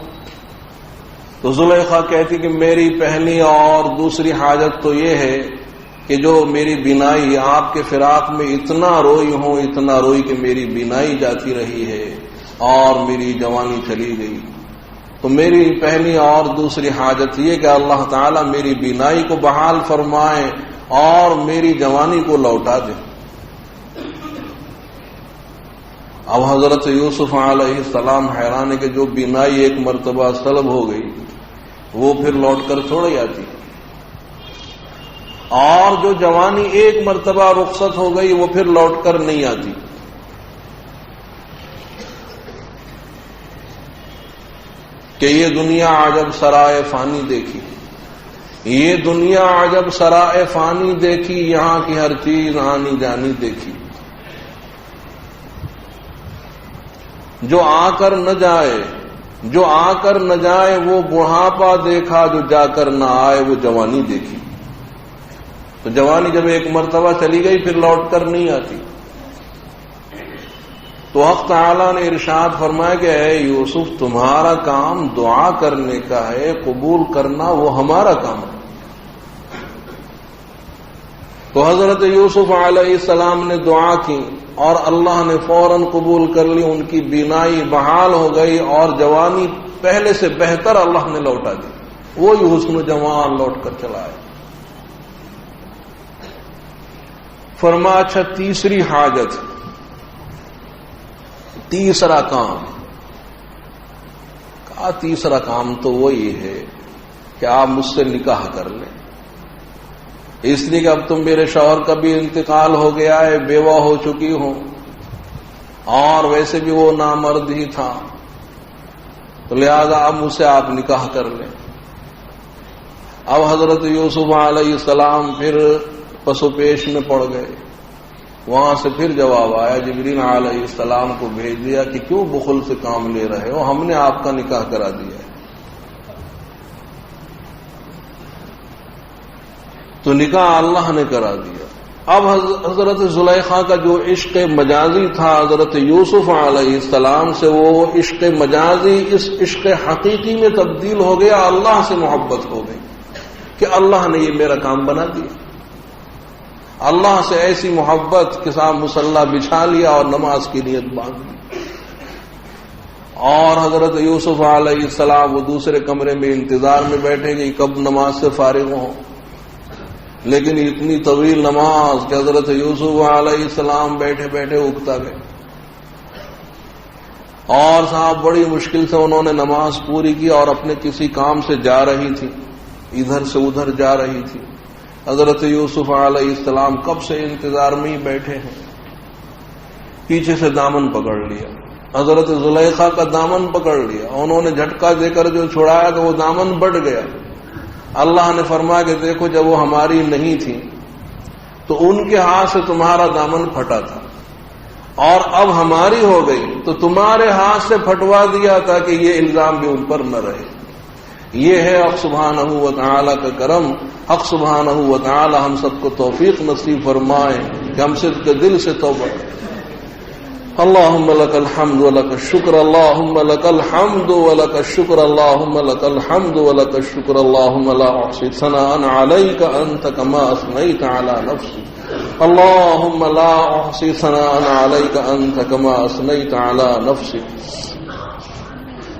تو زلیخا کہتی کہ میری پہلی اور دوسری حاجت تو یہ ہے کہ جو میری بینائی آپ کے فراق میں اتنا روئی ہوں، اتنا روئی کہ میری بینائی جاتی رہی ہے اور میری جوانی چلی گئی۔ تو میری پہلی اور دوسری حاجت یہ کہ اللہ تعالیٰ میری بینائی کو بحال فرمائے اور میری جوانی کو لوٹا دے۔ اب حضرت یوسف علیہ السلام حیران ہے کہ جو بینائی ایک مرتبہ سلب ہو گئی وہ پھر لوٹ کر تھوڑی آتی، اور جو جوانی ایک مرتبہ رخصت ہو گئی وہ پھر لوٹ کر نہیں آتی۔ کہ یہ دنیا عجب سرائے فانی دیکھی، یہ دنیا عجب سرائے فانی دیکھی، یہاں کی ہر چیز آنی جانی دیکھی۔ جو آ کر نہ جائے، جو آ کر نہ جائے وہ بڑھاپا دیکھا، جو جا کر نہ آئے وہ جوانی دیکھی۔ تو جوانی جب ایک مرتبہ چلی گئی پھر لوٹ کر نہیں آتی۔ تو حق تعالیٰ نے ارشاد فرمایا کہ اے یوسف تمہارا کام دعا کرنے کا ہے، قبول کرنا وہ ہمارا کام ہے۔ تو حضرت یوسف علیہ السلام نے دعا کی اور اللہ نے فوراً قبول کر لی، ان کی بینائی بحال ہو گئی اور جوانی پہلے سے بہتر اللہ نے لوٹا دی، وہی حسن و جمال لوٹ کر چلا آئے۔ فرمایا اچھا تیسری حاجت، تیسرا کام۔ کہا تیسرا کام تو وہی ہے کہ آپ مجھ سے نکاح کر لیں، اس لیے کہ اب تم میرے شوہر کا بھی انتقال ہو گیا ہے، بیوہ ہو چکی ہو، اور ویسے بھی وہ نامرد ہی تھا، تو لہذا اب مجھ سے آپ نکاح کر لیں۔ اب حضرت یوسف علیہ السلام پھر پس و پیش میں پڑ گئے۔ وہاں سے پھر جواب آیا، جبریل علیہ السلام کو بھیج دیا کہ کیوں بخل سے کام لے رہے ہو، ہم نے آپ کا نکاح کرا دیا ہے۔ تو نکاح اللہ نے کرا دیا۔ اب حضرت زلیخا کا جو عشق مجازی تھا حضرت یوسف علیہ السلام سے، وہ عشق مجازی اس عشق حقیقی میں تبدیل ہو گیا، اللہ سے محبت ہو گئی کہ اللہ نے یہ میرا کام بنا دیا۔ اللہ سے ایسی محبت کے ساتھ مصلی بچھا لیا اور نماز کی نیت باندھ لی۔ اور حضرت یوسف علیہ السلام وہ دوسرے کمرے میں انتظار میں بیٹھے کہ کب نماز سے فارغ ہوں، لیکن اتنی طویل نماز کہ حضرت یوسف علیہ السلام بیٹھے بیٹھے اگتا گئے، اور صاحب بڑی مشکل سے انہوں نے نماز پوری کی اور اپنے کسی کام سے جا رہی تھی، ادھر سے ادھر جا رہی تھی۔ حضرت یوسف علیہ السلام کب سے انتظار میں ہی بیٹھے ہیں، پیچھے سے دامن پکڑ لیا، حضرت زلیخا کا دامن پکڑ لیا، انہوں نے جھٹکا دے کر جو چھڑایا تو وہ دامن بڑھ گیا۔ اللہ نے فرمایا کہ دیکھو جب وہ ہماری نہیں تھی تو ان کے ہاتھ سے تمہارا دامن پھٹا تھا، اور اب ہماری ہو گئی تو تمہارے ہاتھ سے پھٹوا دیا تاکہ یہ الزام بھی ان پر نہ رہے۔ یہ ہے حق سبحانہ و تعالیٰ کا کرم۔ حق سبحانہ و تعالیٰ ہم سب کو توفیق نصیب فرمائے کہ ہم صدق دل سے توبہ کریں۔ اللہم لک الحمد ولک الشکر، اللہم لک الحمد ولک الشکر، اللہم لک الحمد ولک الشکر، اللہم لا احصی ثناء علیک انت کما اثنیت علی نفسک، اللہم لا احصی ثناء علیک انت کما اثنیت علی نفسک۔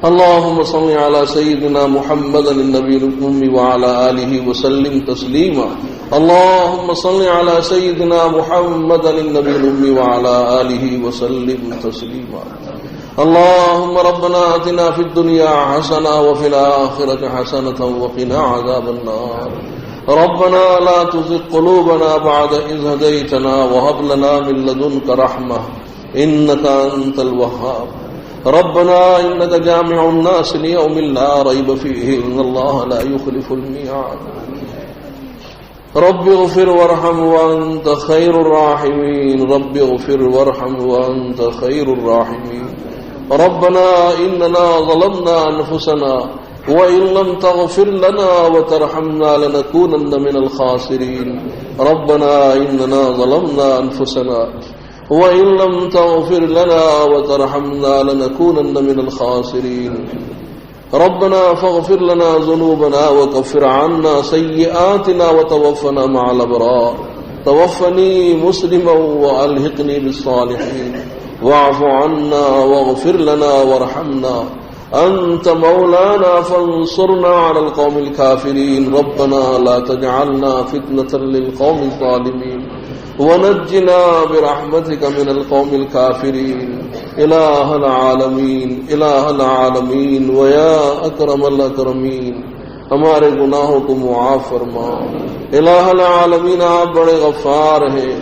اللهم صل على سيدنا محمد النبي الأمي وعلى آله وسلم تسليما، اللهم صل على سيدنا محمد النبي الأمي وعلى آله وسلم تسليما۔ اللهم ربنا آتنا في الدنيا حسنة وفي الآخرة حسنة وقنا عذاب النار، ربنا لا تزغ قلوبنا بعد إذ هديتنا وهب لنا من لدنك رحمة إنك أنت الوهاب، ربنا إنك جامع الناس ليوم لا ريب فيه إن الله لا يخلف الميعاد، رب اغفر وارحم وأنت خير الراحمين، رب اغفر وارحم وأنت خير الراحمين، ربنا إننا ظلمنا أنفسنا وإن لم تغفر لنا وترحمنا لنكونن من الخاسرين، ربنا إننا ظلمنا أنفسنا وَإِن لَّمْ تَغْفِرْ لَنَا وَتَرْحَمْنَا لَنَكُونَنَّ مِنَ الْخَاسِرِينَ، ربنا فاغفر لنا ذنوبنا وكفر عنا سيئاتنا وتوفنا مع الأبرار، توفني مسلما وألحقني بالصالحين، واعف عنا واغفر لنا وارحمنا، أنت مولانا فانصرنا على القوم الكافرين، ربنا لا تجعلنا فتنة للقوم الظالمين ونجنا برحمتك من القوم الكافرين، الہ العالمین الہ العالمین ویا اکرم الاکرمین، ہمارے گناہوں کو معاف فرما۔ الہ العالمین آپ بڑے غفار ہیں،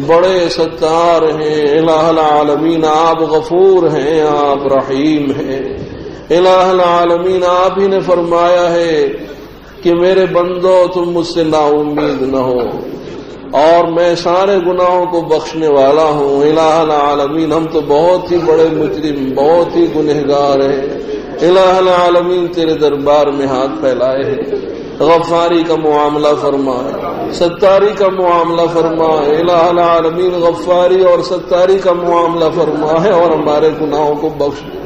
بڑے ستار ہیں، الہ العالمین آپ غفور ہیں، آپ رحیم ہیں۔ الہ العالمین آپ ہی نے فرمایا ہے کہ میرے بندو تم مجھ سے نا امید نہ ہو، اور میں سارے گناہوں کو بخشنے والا ہوں۔ الہ العالمین ہم تو بہت ہی بڑے مجرم، بہت ہی گنہگار ہیں۔ الہ العالمین تیرے دربار میں ہاتھ پھیلائے ہیں، غفاری کا معاملہ فرمائے، ستاری کا معاملہ فرمائے۔ الہ العالمین غفاری اور ستاری کا معاملہ فرمائے اور ہمارے گناہوں کو بخش دے،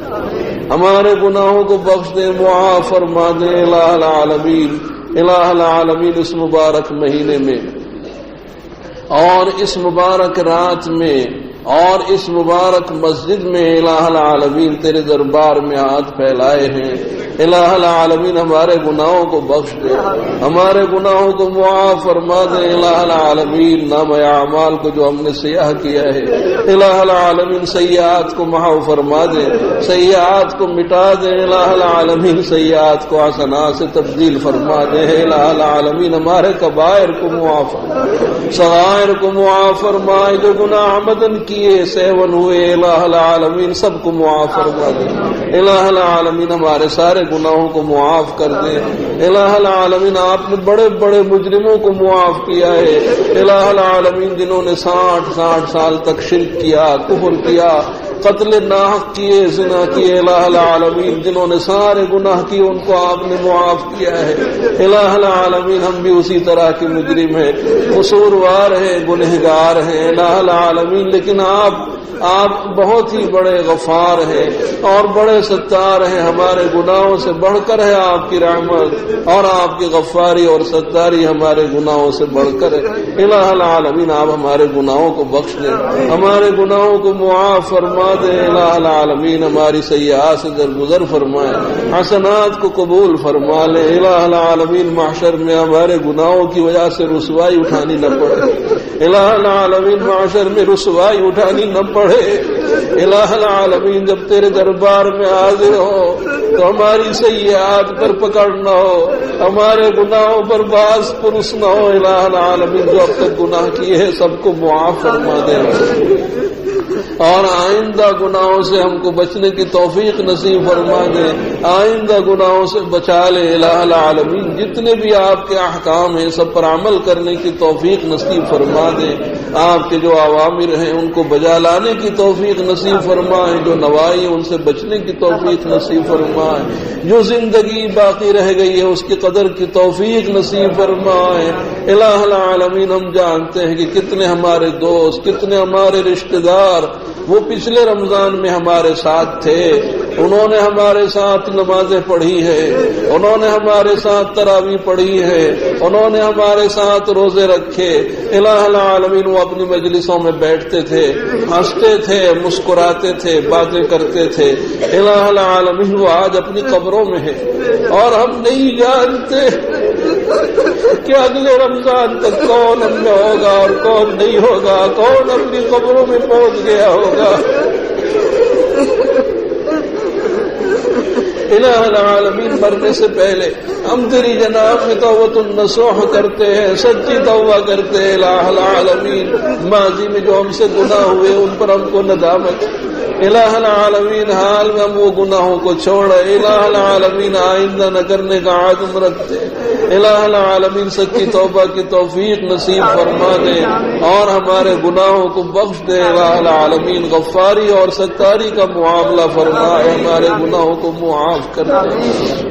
ہمارے گناہوں کو بخش دے، معاف فرما دے۔ الہ العالمین الہ العالمین اس مبارک مہینے میں اور اس مبارک رات میں اور اس مبارک مسجد میں الہ العالمین تیرے دربار میں ہاتھ پھیلائے ہیں۔ الہ العالمین ہمارے گناہوں کو بخش دے، ہمارے گناہوں کو معاف فرما دے۔ الہ العالمین نام اعمال کو جو ہم نے سیاہ کیا ہے، الہ العالمین سیئات کو محو فرما دے، سیئات کو مٹا دے۔ الہ العالمین سیئات کو حسنات سے تبدیل فرما دے۔ الہ العالمین ہمارے کبائر کو معاف فرما، صغائر کو معاف فرمائے، جو گناہ عمدن کیے سیون ہوئے الہ العالمین سب کو معاف فرما دے۔ الہ العالمین ہمارے سارے گناہوں کو معاف کر دے۔ الہ العالمین آپ نے بڑے بڑے مجرموں کو معاف کیا ہے، الہ العالمین جنہوں نے 60 سال تک شرک کیا، کفر کیا، قتل ناحق کیے، زنا کیے، الہ العالمین جنہوں نے سارے گناہ کیے ان کو آپ نے معاف کیا ہے۔ الہ العالمین ہم بھی اسی طرح کے مجرم ہیں، قصوروار ہیں، گنہگار ہیں الہ العالمین، لیکن آپ بہت ہی بڑے غفار ہیں اور بڑے ستار ہیں، ہمارے گناہوں سے بڑھ کر ہے آپ کی رحمت، اور آپ کی غفاری اور ستاری ہمارے گناہوں سے بڑھ کر ہے۔ الہ العالمین آپ ہمارے گناہوں کو بخش دیں، ہمارے گناہوں کو معاف فرما دیں۔ الہ العالمین ہماری سیئات سے درگزر فرمائے، حسنات کو قبول فرما لیں۔ الہ العالمین محشر میں ہمارے گناہوں کی وجہ سے رسوائی اٹھانی نہ پڑے، الہ العالمین محشر میں رسوائی اٹھانی نہ پڑے۔ الہ العالمین جب تیرے دربار میں حاضر ہو تو ہماری سیئات پر پکڑ نہ ہو، ہمارے گناہوں پر باز پرس نہ ہو۔ الہ العالمین جو اب تک گناہ کیے ہیں سب کو معاف فرما دے اور آئندہ گناہوں سے ہم کو بچنے کی توفیق نصیب فرما دے، آئندہ گناہوں سے بچا لے۔ الہ العالمین جتنے بھی آپ کے احکام ہیں سب پر عمل کرنے کی توفیق نصیب فرما دے، آپ کے جو اوامر ہیں ان کو بجا لانے کی توفیق نصیب فرمائے، جو نواہی ان سے بچنے کی توفیق نصیب فرمائے، جو زندگی باقی رہ گئی ہے اس کی قدر کی توفیق نصیب فرمائے۔ الہ العالمین ہم جانتے ہیں کہ کتنے ہمارے دوست، کتنے ہمارے رشتہ دار وہ پچھلے رمضان میں ہمارے ساتھ تھے، انہوں نے ہمارے ساتھ نمازیں پڑھی ہے، انہوں نے ہمارے ساتھ تراویح پڑھی ہے، انہوں نے ہمارے ساتھ روزے رکھے۔ الہ العالمین وہ اپنی مجلسوں میں بیٹھتے تھے، ہنستے تھے، مسکراتے تھے، باتیں کرتے تھے۔ الہ العالمین وہ آج اپنی قبروں میں ہے اور ہم نہیں جانتے کہ اگلے رمضان تک کون ہم میں ہوگا اور کون نہیں ہوگا، کون اپنی قبروں میں پہنچ گیا ہوگا۔ الہ العالمین مرنے سے پہلے ہم تیری جناب میں توبۃ النصوح کرتے ہیں، سچی توبہ کرتے ہیں۔ الہ العالمین ماضی میں جو ہم سے گناہ ہوئے ان پر ہم کو ندامت، الہ العالمین حال میں ہم وہ گناہوں کو چھوڑے، الہ العالمین آئندہ نہ کرنے کا عزم رکھتے، الہ العالمین سچی توبہ کی توفیق نصیب فرما دے اور ہمارے گناہوں کو بخش دے۔ الہ العالمین غفاری اور ستاری کا معاملہ فرمائے، ہمارے گناہوں کو معاف کر دے۔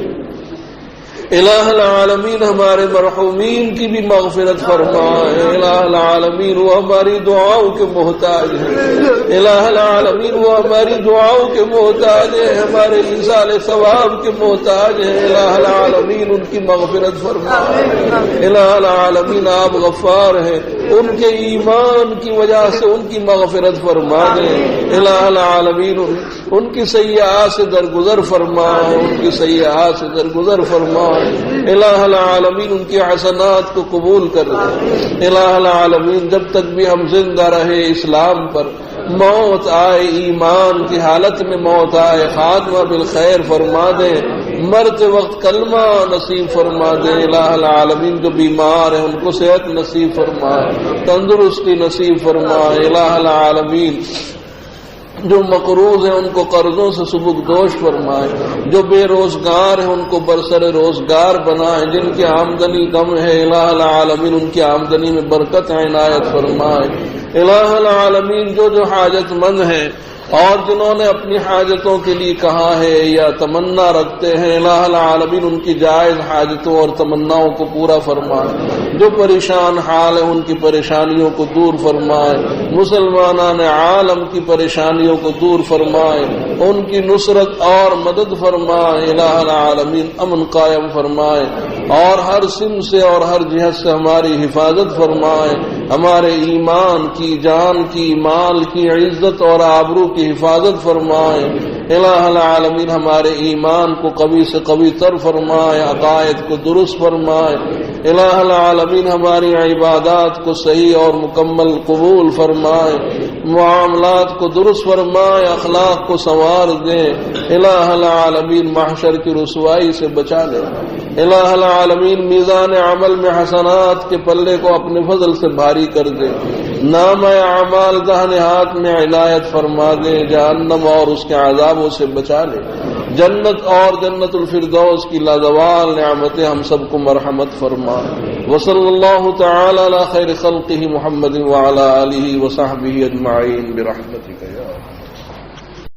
الہ العالمین ہمارے مرحومین کی بھی مغفرت فرمائے، الہ العالمین وہ ہماری دعاؤں کے محتاج ہیں، الہ العالمین وہ ہماری دعاؤں کے محتاج ہیں، ہمارے ایصال ثواب کے محتاج ہیں۔ الہ العالمین ان کی مغفرت فرمائے، الہ العالمین آپ غفار ہیں، ان کے ایمان کی وجہ سے ان کی مغفرت فرما دیں۔ الہ العالمین ان کی سیئات سے درگزر فرمائے، ان کی سیئات سے درگزر فرمائے۔ الہ العالمین ان کی حسنات کو قبول کر دے۔ الہ العالمین جب تک بھی ہم زندہ رہے اسلام پر، موت آئے ایمان کی حالت میں موت آئے، خاتمہ بالخیر فرما دے، مرتے وقت کلمہ نصیب فرما دے۔ الہ العالمین جو بیمار ہیں ان کو صحت نصیب فرمائے، تندرستی نصیب فرمائے۔ الہ العالمین جو مقروض ہیں ان کو قرضوں سے سبکدوش فرمائے، جو بے روزگار ہیں ان کو برسر روزگار بنائے، جن کی آمدنی کم ہے الہ العالمین ان کی آمدنی میں برکت عنایت فرمائے۔ الہ العالمین جو حاجت مند ہیں اور جنہوں نے اپنی حاجتوں کے لیے کہا ہے یا تمنا رکھتے ہیں، الہ العالمین ان کی جائز حاجتوں اور تمناؤں کو پورا فرمائے۔ جو پریشان حال ہے ان کی پریشانیوں کو دور فرمائے، مسلمانان عالم کی پریشانیوں کو دور فرمائے، ان کی نصرت اور مدد فرمائے۔ الہ العالمین امن قائم فرمائے اور ہر سم سے اور ہر جہت سے ہماری حفاظت فرمائے، ہمارے ایمان کی، جان کی، مال کی، عزت اور آبرو کی حفاظت فرمائے۔ الہ العالمین ہمارے ایمان کو قوی سے قوی تر فرمائے، عقائد کو درست فرمائے۔ الہ العالمین ہماری عبادات کو صحیح اور مکمل قبول فرمائے، معاملات کو درست فرمائے، اخلاق کو سنوار دے۔ الہ العالمین محشر کی رسوائی سے بچا لے۔ الہ العالمین میزان عمل میں حسنات کے پلے کو اپنے فضل سے بھاری کر دے، نام اعمال دہنے ہاتھ میں عنایت فرما دے، جہنم اور اس کے عذابوں سے بچا لے۔ جنت اور جنت الفردوس کی لازوال نعمتیں ہم سب کو مرحمت فرما. وصلی اللہ تعالی علی خیر خلقہ محمد وعلی آلہ وصحبہ اجمعین برحمتک یا